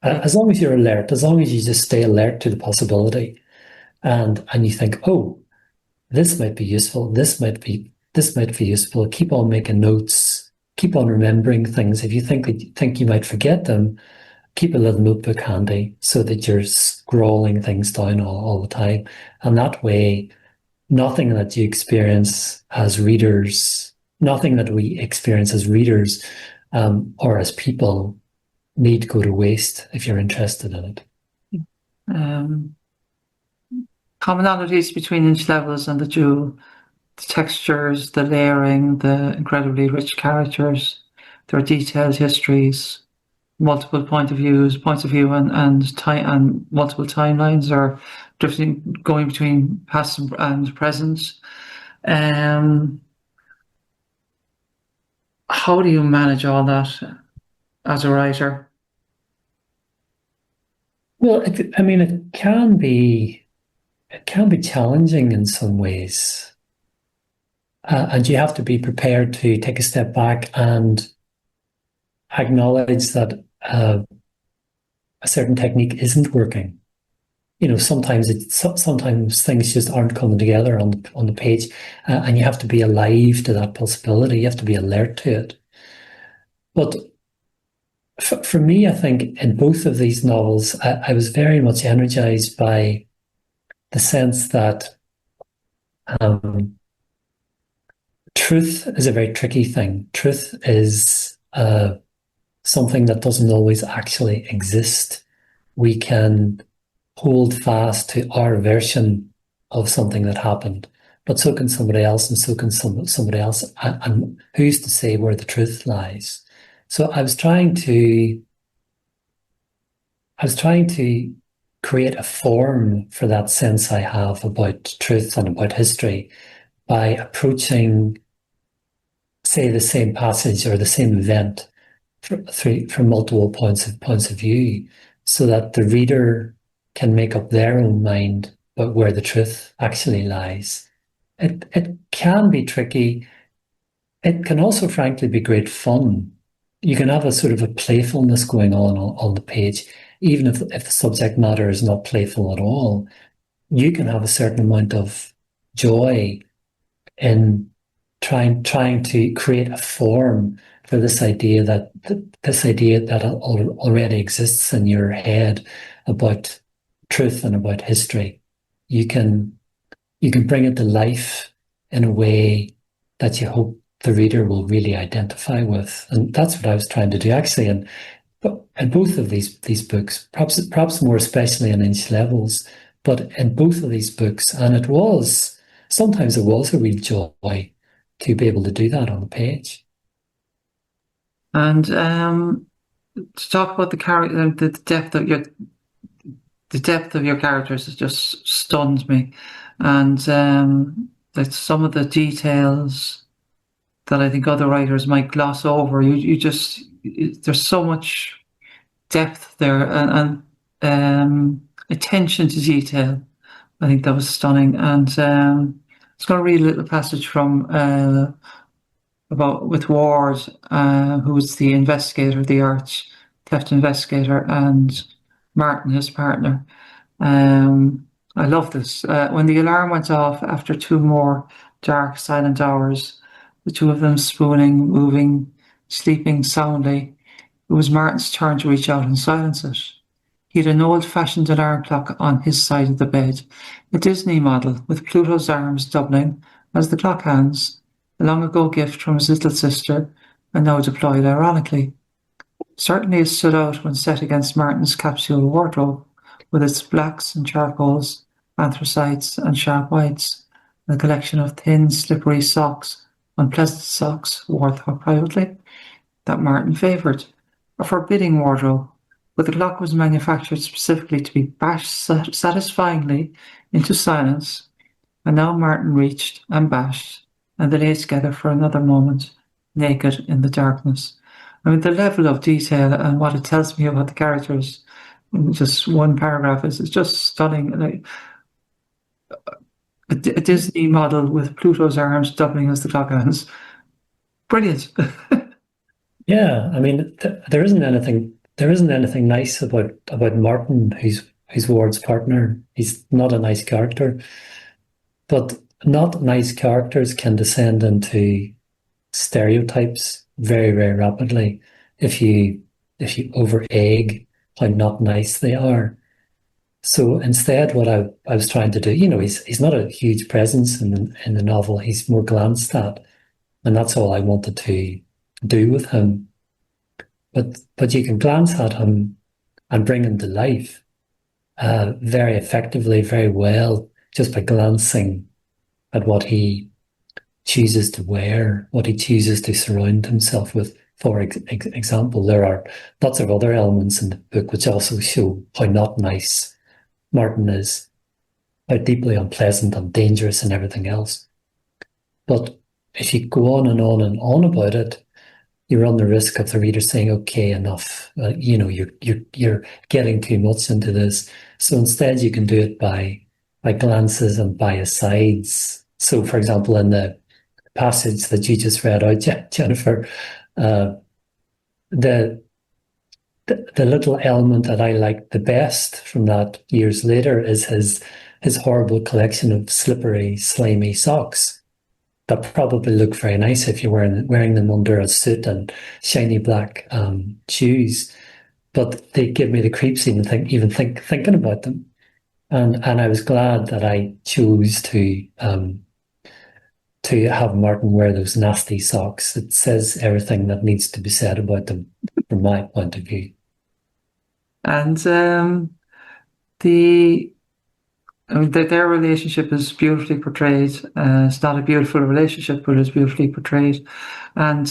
Yeah. As long as you're alert, as long as you just stay alert to the possibility, and you think, oh, this might be useful, this might be useful. Keep on making notes, keep on remembering things. If you think you might forget them, keep a little notebook handy so that you're scrolling things down all the time. And that way, nothing that you experience as readers, nothing that we experience as readers or as people need go to waste if you're interested in it. Commonalities between inch levels and the jewel, the textures, the layering, the incredibly rich characters, their detailed histories, multiple points of view and time and multiple timelines, or drifting, going between past and present. How do you manage all that as a writer? Well, it can be challenging in some ways, and you have to be prepared to take a step back and acknowledge that a certain technique isn't working. Sometimes things just aren't coming together on the page, and you have to be alive to that possibility. You have to be alert to it. But for me, I think in both of these novels, I was very much energized by the sense that truth is a very tricky thing. Truth is something that doesn't always actually exist. We can hold fast to our version of something that happened, but so can somebody else, and so can somebody else. And who's to say where the truth lies? So I was trying to create a form for that sense I have about truth and about history by approaching, say, the same passage or the same event from multiple points of view, so that the reader can make up their own mind about where the truth actually lies. It can be tricky. It can also, frankly, be great fun. You can have a sort of a playfulness going on the page, even if the subject matter is not playful at all. You can have a certain amount of joy in trying to create a form for this idea that already exists in your head about truth and about history. You can bring it to life in a way that you hope the reader will really identify with, and that's what I was trying to do actually. And in both of these books, perhaps more especially in Inch Levels, but in both of these books, and sometimes it was a real joy to be able to do that on the page. And to talk about the character, the depth of your characters has just stunned me, and like some of the details that I think other writers might gloss over. There's so much depth there, and attention to detail. I think that was stunning. And I was going to read a little passage from with Ward, who was the investigator, the arch theft investigator, and Martin, his partner. I love this. When the alarm went off after 2 more dark, silent hours, the two of them spooning, moving, sleeping soundly. It was Martin's turn to reach out and silence it. He had an old-fashioned alarm clock on his side of the bed, a Disney model with Pluto's arms doubling as the clock hands, a long-ago gift from his little sister, and now deployed ironically. Certainly it stood out when set against Martin's capsule wardrobe, with its blacks and charcoals, anthracites and sharp whites, and a collection of thin, slippery socks, unpleasant socks, wore thought privately, that Martin favoured. A forbidding wardrobe, but the clock was manufactured specifically to be bashed satisfyingly into silence, and now Martin reached and bashed, and they lay together for another moment, naked in the darkness. I mean, the level of detail and what it tells me about the characters in just one paragraph is just stunning. Like a Disney model with Pluto's arms doubling as the clock ends. Brilliant. Yeah, I mean, there isn't anything nice about Martin, who's Ward's partner. He's not a nice character, but not nice characters can descend into stereotypes very, very rapidly if you over egg how not nice they are. So instead, what I was trying to do, he's not a huge presence in the novel. He's more glanced at, and that's all I wanted to do with him. But you can glance at him and bring him to life very effectively, very well, just by glancing at what he chooses to wear, what he chooses to surround himself with. For example, there are lots of other elements in the book which also show how not nice Martin is, how deeply unpleasant and dangerous and everything else. But if you go on and on and on about it, you run the risk of the reader saying, "Okay, enough. You're getting too much into this." So instead, you can do it by glances and by asides. So, for example, in the passage that you just read out, Jennifer, the little element that I liked the best from that years later is his horrible collection of slippery, slimy socks that probably look very nice if you're wearing them under a suit and shiny black shoes, but they give me the creeps even thinking about them. And I was glad that I chose to have Martin wear those nasty socks. It says everything that needs to be said about them from my point of view. And their relationship is beautifully portrayed. It's not a beautiful relationship, but it's beautifully portrayed. And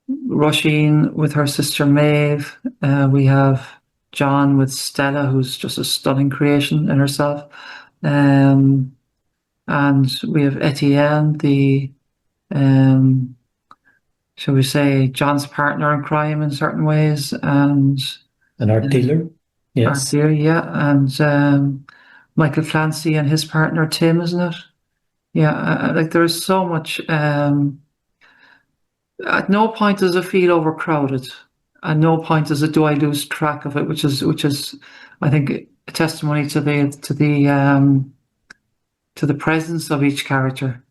Roisin with her sister Maeve. We have John with Stella, who's just a stunning creation in herself. And we have Etienne, the shall we say, John's partner in crime in certain ways, and An art dealer, yes. Art dealer, yeah, and Michael Clancy and his partner Tim, isn't it? Yeah, like there is so much. At no point does it feel overcrowded. At no point do I lose track of it, which is, I think, a testimony to the presence of each character.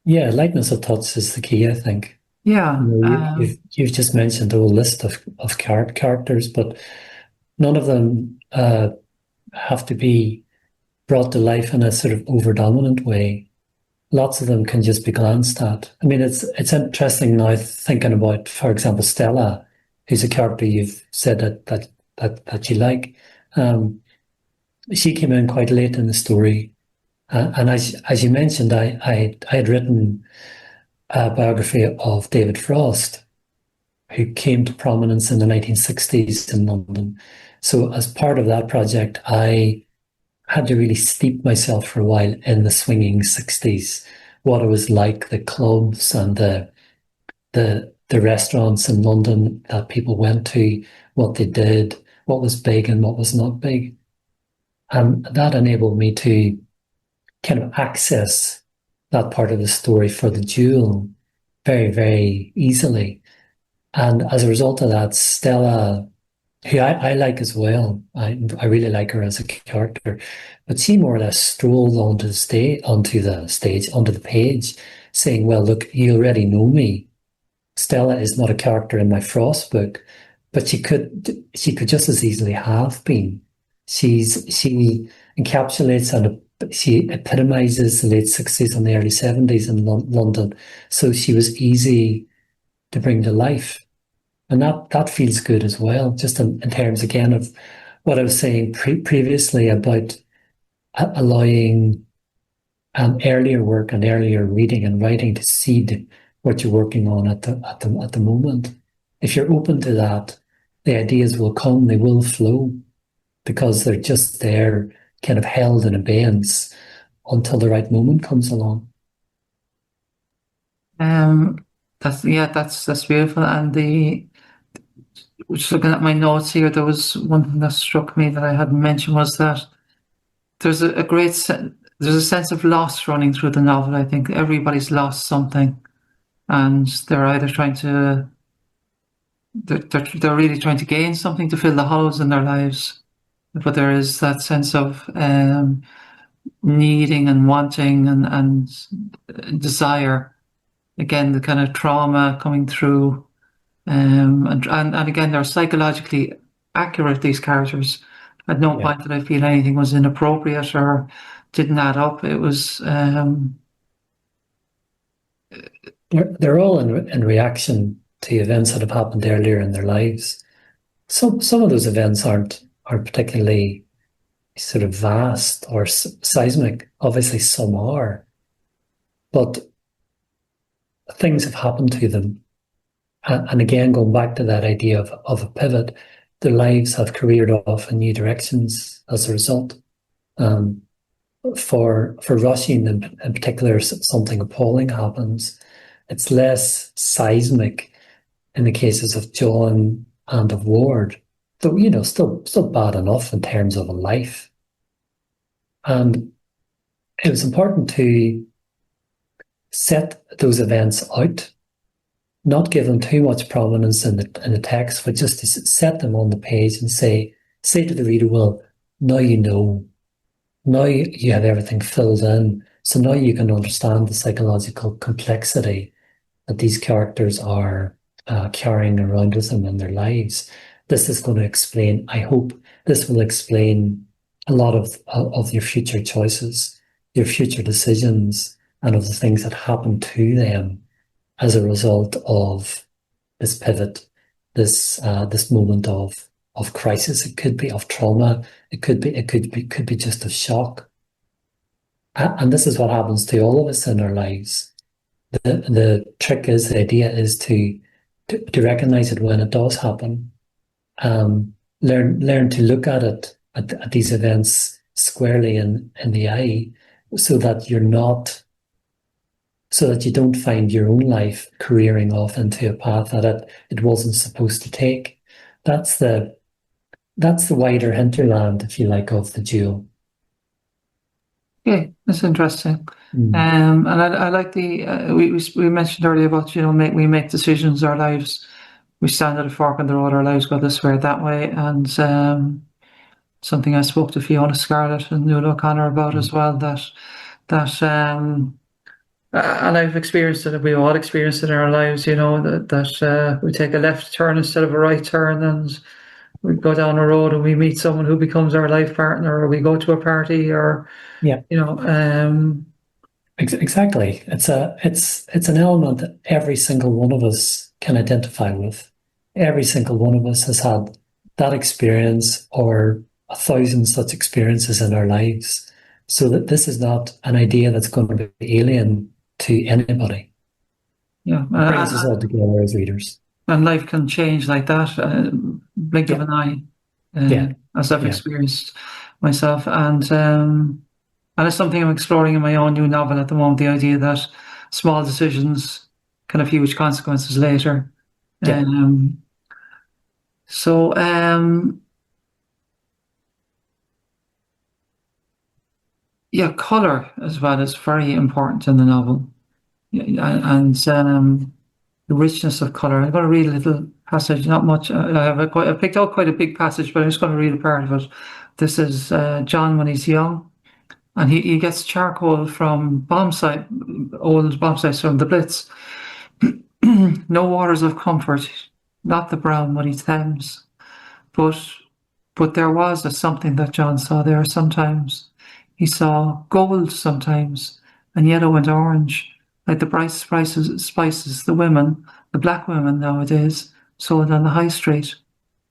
Yeah, lightness of touch is the key, I think. Yeah. You've just mentioned a whole list of characters, but none of them have to be brought to life in a sort of overdominant way. Lots of them can just be glanced at. I mean, it's interesting now thinking about, for example, Stella, who's a character you've said that you like. She came in quite late in the story, and as you mentioned, I had written a biography of David Frost, who came to prominence in the 1960s in London. So as part of that project, I had to really steep myself for a while in the swinging 60s, what it was like, the clubs and the restaurants in London that people went to, what they did, what was big and what was not big. And that enabled me to kind of access that part of the story for the duel very, very easily. And as a result of that, Stella who I like as well. I really like her as a character, but she more or less strolled onto the page, saying, "Well, look, you already know me. Stella is not a character in my Frost book, but she could just as easily have been. She encapsulates and she epitomizes the late 60s and the early 70s in London, so she was easy to bring to life." And that feels good as well, just in terms again of what I was saying previously about allowing earlier work and earlier reading and writing to seed what you're working on at the moment. If you're open to that, the ideas will come, they will flow, because they're just there, kind of held in abeyance until the right moment comes along. Um, that's beautiful. And just looking at my notes here, there was one thing that struck me that I hadn't mentioned was that there's there's a sense of loss running through the novel. I think everybody's lost something, and they're either they're really trying to gain something to fill the hollows in their lives, but there is that sense of needing and wanting and desire. Again, the kind of trauma coming through, and again, they're psychologically accurate. These characters. At no Yeah. point did I feel anything was inappropriate or didn't add up. It was They're all in reaction to events that have happened earlier in their lives. Some of those events aren't particularly sort of vast or seismic. Obviously, some are, but things have happened to them. And again, going back to that idea of a pivot, their lives have careered off in new directions as a result. Um, for Rushing in particular, something appalling happens. It's less seismic in the cases of John and of Ward, though still bad enough in terms of a life. And it was important to set those events out, not give them too much prominence in the text, but just to set them on the page and say to the reader, well, now you know, now you have everything filled in, so now you can understand the psychological complexity that these characters are carrying around with them in their lives. This is going to explain, I hope, this will explain a lot of your future choices, your future decisions, and of the things that happen to them as a result of this pivot, this moment of crisis. It could be of trauma. It could be just of shock. And this is what happens to all of us in our lives. The trick is, the idea is to recognize it when it does happen. Learn to look at it at these events squarely in the eye, so that you don't find your own life careering off into a path that it wasn't supposed to take. That's the wider hinterland, if you like, of the duel. okay. That's interesting. And I like the we mentioned earlier about we make decisions. Our lives, we stand at a fork in the road. Our lives go this way or that way, and something I spoke to Fiona Scarlett and Nuala O'Connor about as well. That and I've experienced it. We all experienced it in our lives. That we take a left turn instead of a right turn, and we go down a road and we meet someone who becomes our life partner, or we go to a party, or Yeah. Exactly. It's an element that every single one of us can identify with. Every single one of us has had that experience or 1,000 such experiences in our lives. So that this is not an idea that's going to be alien to anybody. Yeah, It brings us all together as readers. and life can change like that, blink of an eye, as I've experienced myself, and it's something I'm exploring in my own new novel at the moment. The idea that small decisions can have huge consequences later. Yeah. So, yeah, color as well is very important in the novel, and the richness of color. I'm going to read a little passage, not much. I picked out quite a big passage, but I'm just going to read a part of it. This is John when he's young, and he gets charcoal from old bomb sites from the Blitz. No waters of comfort, not the brown muddy Thames, but there was a something that John saw there sometimes. He saw gold sometimes, and yellow and orange, like the bright spices the black women nowadays, sold on the high street.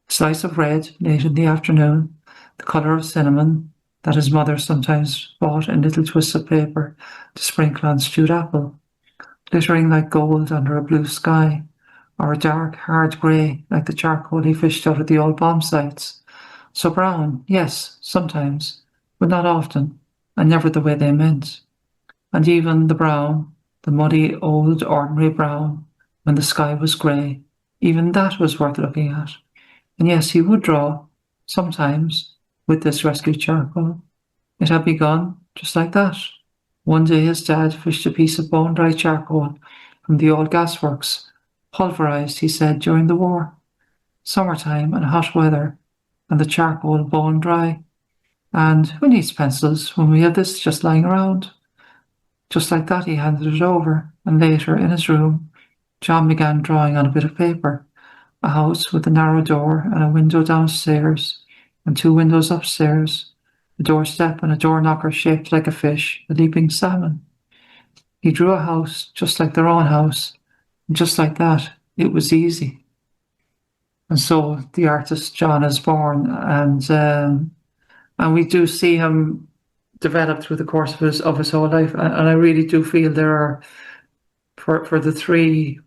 A slice of red late in the afternoon, the colour of cinnamon that his mother sometimes bought in little twists of paper to sprinkle on stewed apple, glittering like gold under a blue sky, or a dark, hard grey like the charcoal he fished out of the old bomb sites. So brown, yes, sometimes, but not often, and never the way they meant. And even the brown, the muddy, old, ordinary brown, when the sky was grey, even that was worth looking at. And yes, he would draw, sometimes, with this rescued charcoal. It had begun just like that. One day his dad fished a piece of bone-dry charcoal from the old gasworks, pulverised, he said, during the war. Summertime and hot weather, and the charcoal bone-dry. And who needs pencils when we have this just lying around? Just like that he handed it over, and later, in his room, John began drawing on a bit of paper, a house with a narrow door and a window downstairs, and 2 windows upstairs, a doorstep and a door knocker shaped like a fish, a leaping salmon. He drew a house just like their own house, and just like that, it was easy. And so the artist John is born, and we do see him develop through the course of his whole life. And I really do feel there are, for the 3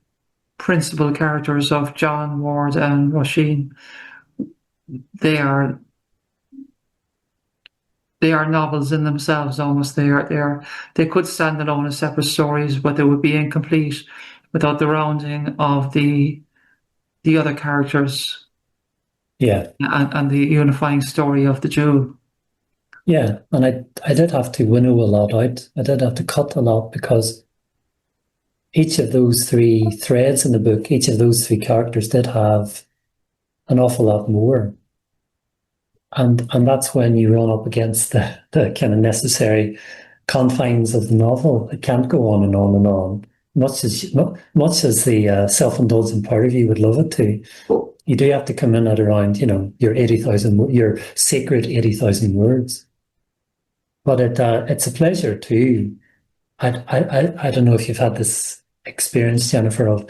principal characters of John, Ward, and Roisin, they are novels in themselves almost. They could stand alone as separate stories, but they would be incomplete without the rounding of the other characters. Yeah. And the unifying story of the Jew. Yeah, and I did have to winnow a lot out. I did have to cut a lot because each of those 3 threads in the book, each of those 3 characters did have an awful lot more. And that's when you run up against the kind of necessary confines of the novel. It can't go on and on and on. Much as the self-indulgent part of you would love it to. You do have to come in at around, your sacred 80,000 words. But it's a pleasure too. I don't know if you've had this experience, Jennifer, of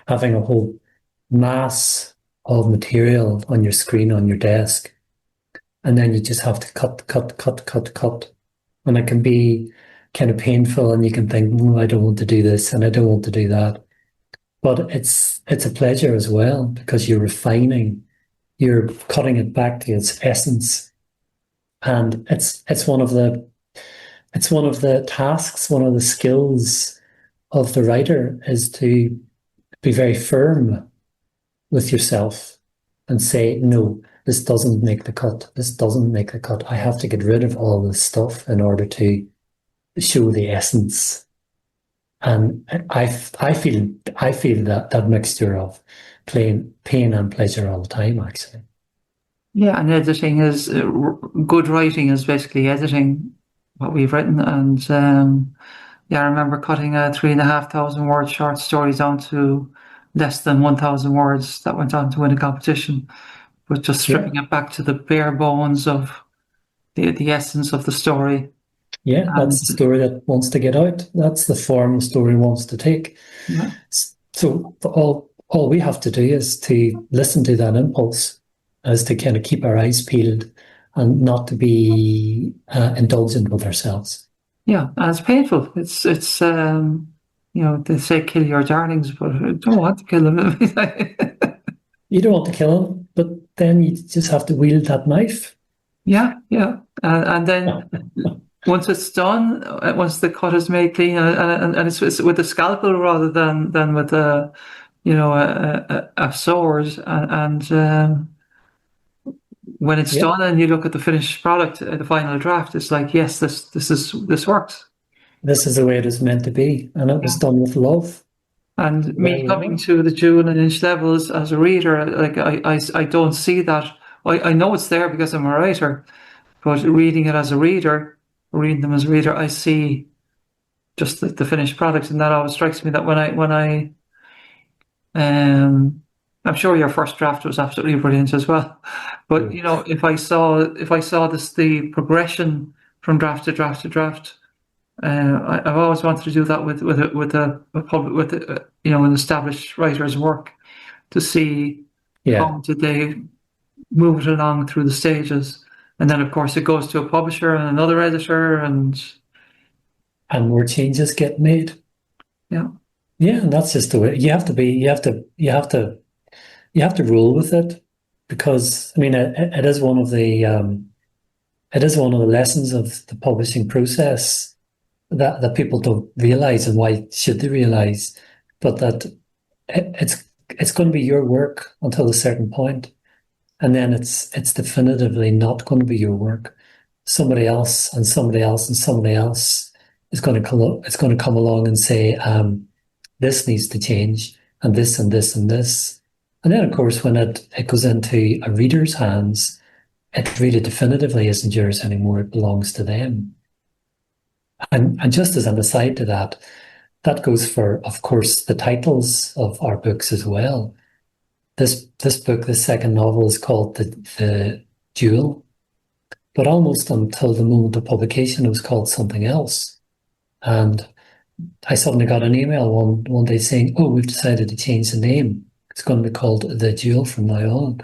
having a whole mass of material on your screen on your desk, and then you just have to cut, and it can be kind of painful, and you can think, "No, I don't want to do this, and I don't want to do that." But it's a pleasure as well because you're refining, you're cutting it back to its essence. And it's one of the tasks, one of the skills of the writer is to be very firm with yourself and say, no, this doesn't make the cut. This doesn't make the cut. I have to get rid of all this stuff in order to show the essence. And I feel that mixture of pain and pleasure all the time, actually. Yeah, and editing is good writing is basically editing what we've written. And I remember cutting a 3,500 word short story down to less than 1,000 words that went on to win a competition, but just stripping it back to the bare bones of the essence of the story. Yeah, that's the story that wants to get out. That's the form the story wants to take. Yeah. So all we have to do is to listen to that impulse, as to kind of keep our eyes peeled and not to be indulgent with ourselves. Yeah, and it's painful. It's they say kill your darlings, but I don't want to kill them. You don't want to kill them, but then you just have to wield that knife. Yeah. And then once it's done, once the cut is made clean, and it's with a scalpel rather than with a sword, and when it's done and you look at the finished product, the final draft, it's like, yes, this works. This is the way it is meant to be, and it was done with love. And me Well, coming to the jewel and inch levels as a reader, like I don't see that. I know it's there because I'm a writer, but reading it as a reader, reading them as a reader, I see just the finished product, and that always strikes me that when I I'm sure your first draft was absolutely brilliant as well. But you know, if I saw this the progression from draft to draft to draft, I've always wanted to do that with a public with an established writer's work to see yeah, how did they move it along through the stages, and then of course it goes to a publisher and another editor, and and more changes get made. yeah, Yeah, and that's just the way you have to be. You have to roll with it because I mean it is one of the lessons of the publishing process that people don't realize, and why should they realize, but that it's going to be your work until a certain point, and then it's definitively not going to be your work. Somebody else and somebody else and somebody else is going to come along and say, this needs to change, and this and this and this. And then, of course, when it goes into a reader's hands, it really definitively isn't yours anymore. It belongs to them. And just as an aside to that, that goes for, of course, the titles of our books as well. This book, the second novel, is called the Duel, but almost until the moment of publication, it was called something else. And I suddenly got an email one day saying, "Oh, we've decided to change the name. It's going to be called The Duel from now on."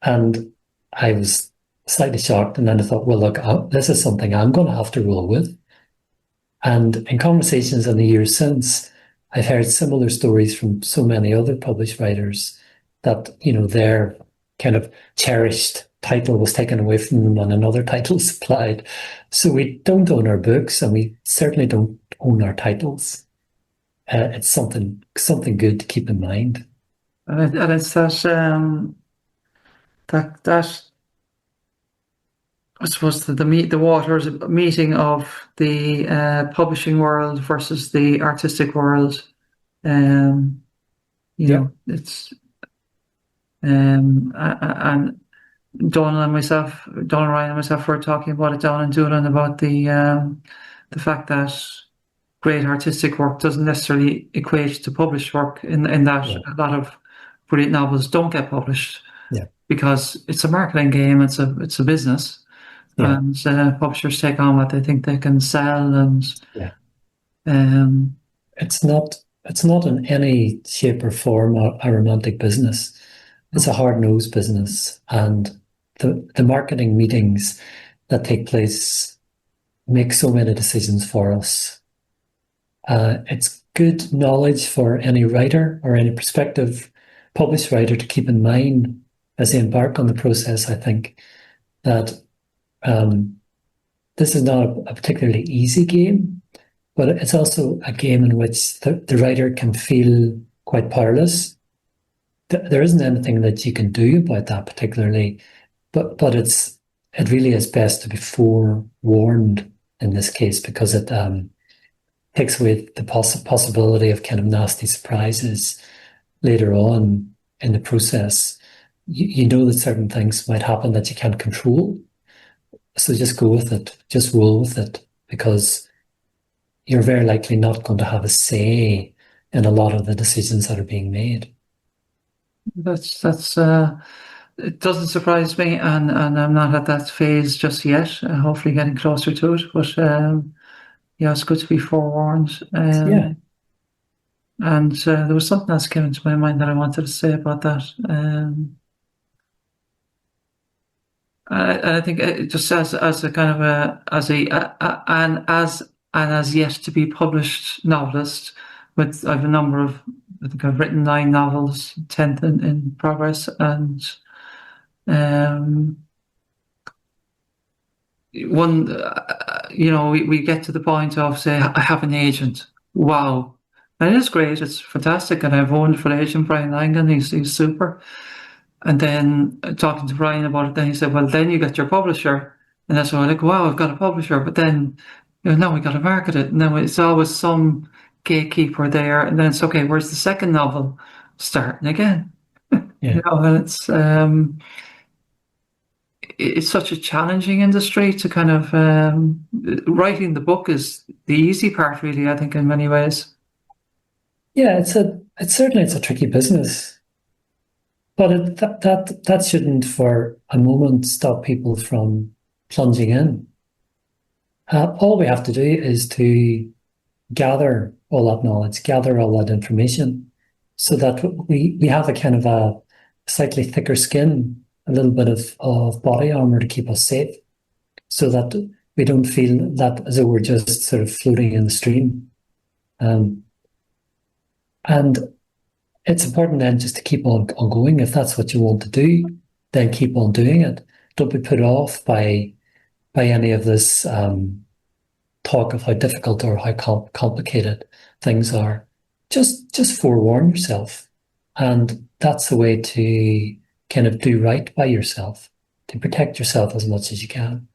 And I was slightly shocked, and then I thought, well, look, this is something I'm going to have to roll with. And in conversations in the years since, I've heard similar stories from so many other published writers that, their kind of cherished title was taken away from them and another title supplied. So we don't own our books, and we certainly don't own our titles. It's something good to keep in mind. and it's that I suppose the waters meeting of the publishing world versus the artistic world. Um, Yep. it's and Donald and Ryan and myself were talking about it down in Dublin about the fact that great artistic work doesn't necessarily equate to published work. In that Yeah. a lot of brilliant novels don't get published Yeah. because it's a marketing game. It's a business. Yeah. And publishers take on what they think they can sell, and Yeah. um, It's not in any shape or form a romantic business. It's a hard-nosed business, and the marketing meetings that take place make so many decisions for us. It's good knowledge for any writer or any prospective published writer to keep in mind as they embark on the process. I think that this is not a particularly easy game, but it's also a game in which the writer can feel quite powerless. There isn't anything that you can do about that particularly, but it really is best to be forewarned in this case, because it takes away the possibility of kind of nasty surprises later on in the process. You know that certain things might happen that you can't control, so just go with it, just roll with it, because you're very likely not going to have a say in a lot of the decisions that are being made. that's it doesn't surprise me, and I'm not at that phase just yet. Hopefully, getting closer to it, but yeah, it's good to be forewarned. Yeah. And there was something else came into my mind that I wanted to say about that. I think just as a kind of an as yet to be published novelist, with I have a number of, I think I've written 9 novels, 10th in progress, and um, one we get to the point of, say, I have an agent. Wow, and it is great, it's fantastic, and I have a wonderful agent, Brian Langan. He's super. And then talking to Brian about it, then he said, well, then you get your publisher. And that's why I'm like, wow, I've got a publisher. But then, now we got to market it. And then it's always some gatekeeper there, and then it's okay. Where's the second novel starting again? Yeah. And it's such a challenging industry to kind of writing the book is the easy part, really. I think in many ways. Yeah, it's a tricky business, but that shouldn't for a moment stop people from plunging in. All we have to do is to gather all that knowledge, gather all that information, so that we have a kind of a slightly thicker skin, a little bit of body armor to keep us safe, so that we don't feel that as though we're just sort of floating in the stream. Um, and it's important then just to keep on going. If that's what you want to do, then keep on doing it. Don't be put off by any of this talk of how difficult or how complicated things are. Just forewarn yourself, and that's the way to kind of do right by yourself, to protect yourself as much as you can.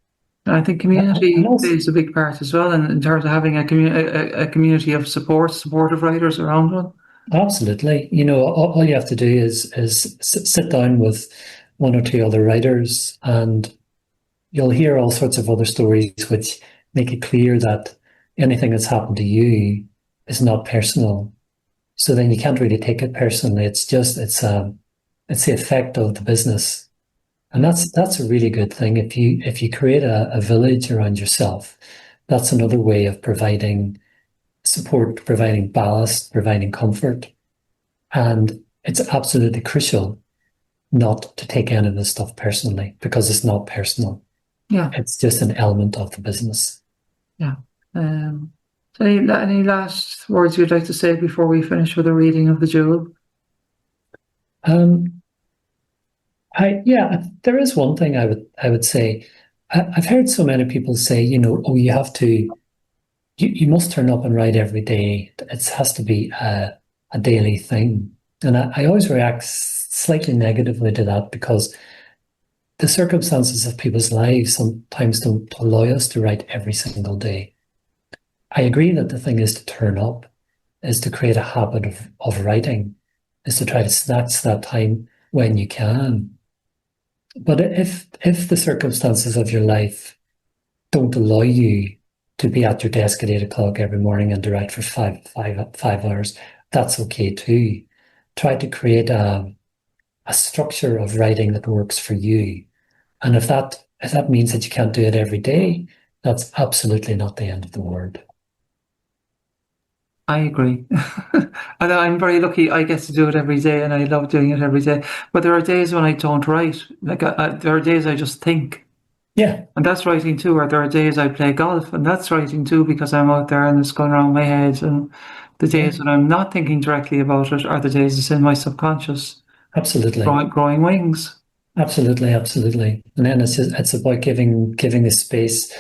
I think And community also, plays a big part as well, in terms of having a community of supportive writers around one. absolutely, all you have to do is sit down with one or two other writers, and you'll hear all sorts of other stories which make it clear that anything that's happened to you is not personal. So then you can't really take it personally. It's the effect of the business, and that's a really good thing. If you create a village around yourself, that's another way of providing support, providing ballast, providing comfort, and it's absolutely crucial not to take any of this stuff personally because it's not personal. Yeah, It's just an element of the business. yeah. So any last words you'd like to say before we finish with a reading of the Jewel? Um, there is one thing I would say. I've heard so many people say, oh, you must turn up and write every day. It has to be a daily thing. And I always react slightly negatively to that because the circumstances of people's lives sometimes don't allow us to write every single day. I agree that the thing is to turn up, is to create a habit of writing, is to try to snatch that time when you can. But if the circumstances of your life don't allow you to be at your desk at 8 o'clock every morning and to write for five hours, that's okay too. Try to create a structure of writing that works for you. And if that means that you can't do it every day, that's absolutely not the end of the world. I agree. And I'm very lucky I get to do it every day and I love doing it every day. But there are days when I don't write. Like there are days I just think. Yeah, And that's writing too. Or there are days I play golf and that's writing too because I'm out there and it's going around my head. And the yeah, days when I'm not thinking directly about it are the days it's in my subconscious, absolutely. growing wings. Absolutely, absolutely. And then it's about giving the space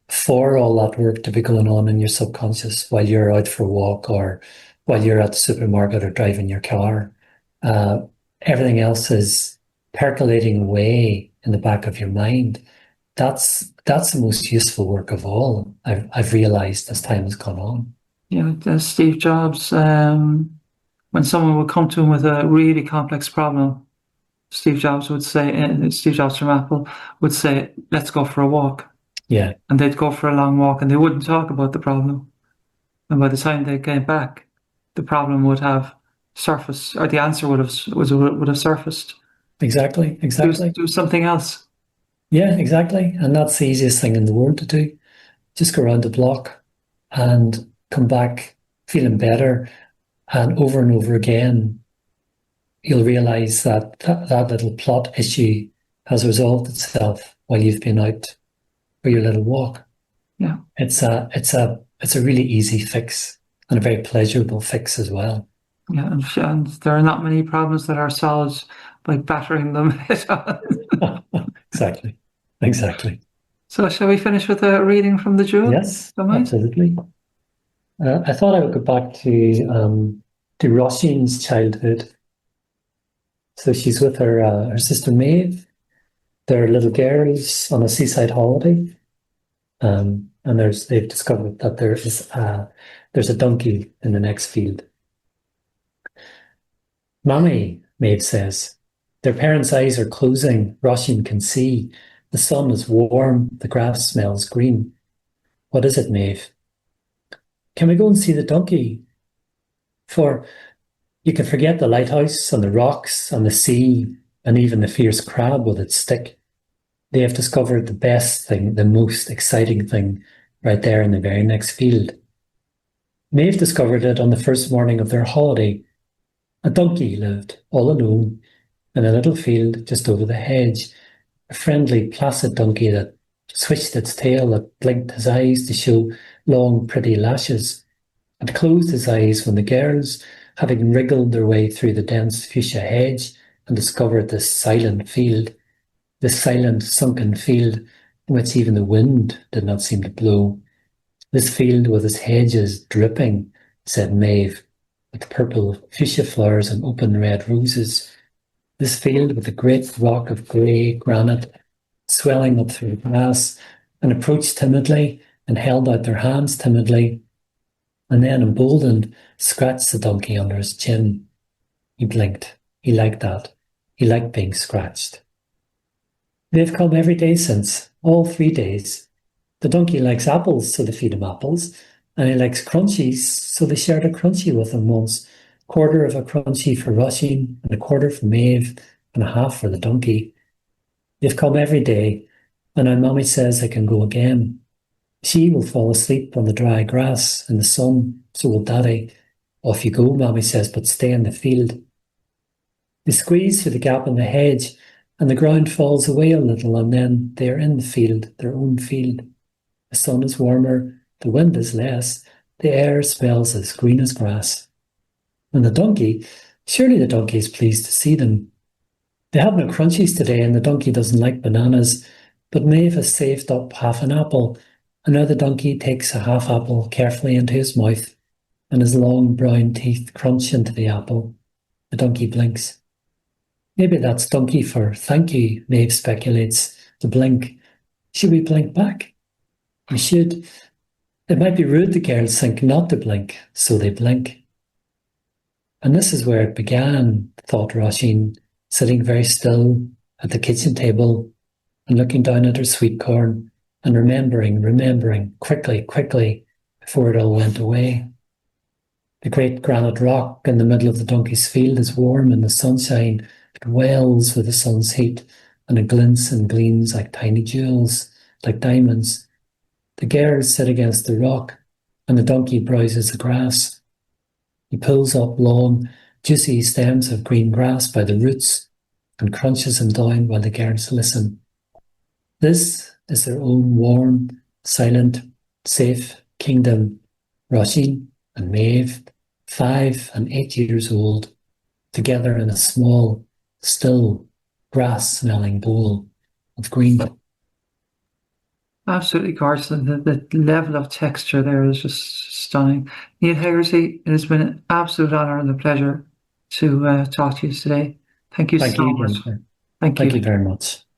for all that work to be going on in your subconscious while you're out for a walk or while you're at the supermarket or driving your car. Uh, Everything else is percolating away in the back of your mind. That's the most useful work of all. I've realized as time has gone on. Steve Jobs, when someone would come to him with a really complex problem, Steve Jobs from Apple would say, let's go for a walk. Yeah, And they'd go for a long walk and they wouldn't talk about the problem. And by the time they came back, the problem would have surfaced, or the answer would have surfaced. exactly, exactly. Do something else. Yeah, exactly. And that's the easiest thing in the world to do. Just go around the block and come back feeling better. And over again, you'll realize that little plot issue has resolved itself while you've been out for your little walk. Yeah, It's a really easy fix and a very pleasurable fix as well. yeah. And there are not many problems that are solved by battering them head on. Exactly. Exactly. So shall we finish with a reading from the Jewel? Yes, Don't mind? absolutely. I thought I would go back to Roisin's childhood. So she's with her sister Maeve. They're little girls on a seaside holiday. and they've discovered that there's a donkey in the next field. Mammy, Maeve says. Their parents' eyes are closing. Roisin can see. The sun is warm. The grass smells green. What is it, Maeve? Can we go and see the donkey? For you can forget the lighthouse and the rocks and the sea and even the fierce crab with its stick. They have discovered the best thing, the most exciting thing, right there in the very next field. Maeve discovered it on the first morning of their holiday. A donkey lived, all alone, in a little field just over the hedge, a friendly, placid donkey that switched its tail, that blinked his eyes to show long, pretty lashes, and closed his eyes when the girls, having wriggled their way through the dense fuchsia hedge and discovered this silent field, this silent, sunken field in which even the wind did not seem to blow. This field with its hedges dripping, said Maeve, with purple fuchsia flowers and open red roses. This field with a great rock of grey granite swelling up through the grass, and approached timidly and held out their hands timidly, and then, emboldened, scratched the donkey under his chin. He blinked. He liked that. He liked being scratched. They've come every day since, all 3 days. The donkey likes apples, so they feed him apples, and he likes crunchies, so they shared a crunchie with him once. Quarter of a crunchie for Roisin, and a quarter for Maeve, and a half for the donkey. They've come every day, and now Mommy says they can go again. She will fall asleep on the dry grass in the sun, so will Daddy. Off you go, Mommy says, but stay in the field. They squeeze through the gap in the hedge, and the ground falls away a little, and then they are in the field, their own field. The sun is warmer, the wind is less, the air smells as green as grass. And the donkey, surely the donkey is pleased to see them. They have no crunchies today, and the donkey doesn't like bananas, but Maeve has saved up half an apple, and now the donkey takes a half apple carefully into his mouth, and his long brown teeth crunch into the apple. The donkey blinks. Maybe that's donkey for thank you, Maeve speculates. The blink. Should we blink back? We should. It might be rude, the girls think, not to blink, so they blink. And this is where it began, thought Roisin, sitting very still at the kitchen table and looking down at her sweet corn and remembering, quickly, before it all went away. The great granite rock in the middle of the donkey's field is warm in the sunshine. It wells with the sun's heat, and it glints and gleams like tiny jewels, like diamonds. The girls sit against the rock, and the donkey browses the grass. He pulls up long, juicy stems of green grass by the roots and crunches them down while the girls listen. This is their own warm, silent, safe kingdom. Roisin and Maeve, 5 and 8 years old, together in a small, still, grass-smelling bowl of green. Absolutely, Carson. The level of texture there is just stunning. Neil Hegarty, it has been an absolute honour and a pleasure to talk to you today. Thank you so much. Thank Thank you. you very much.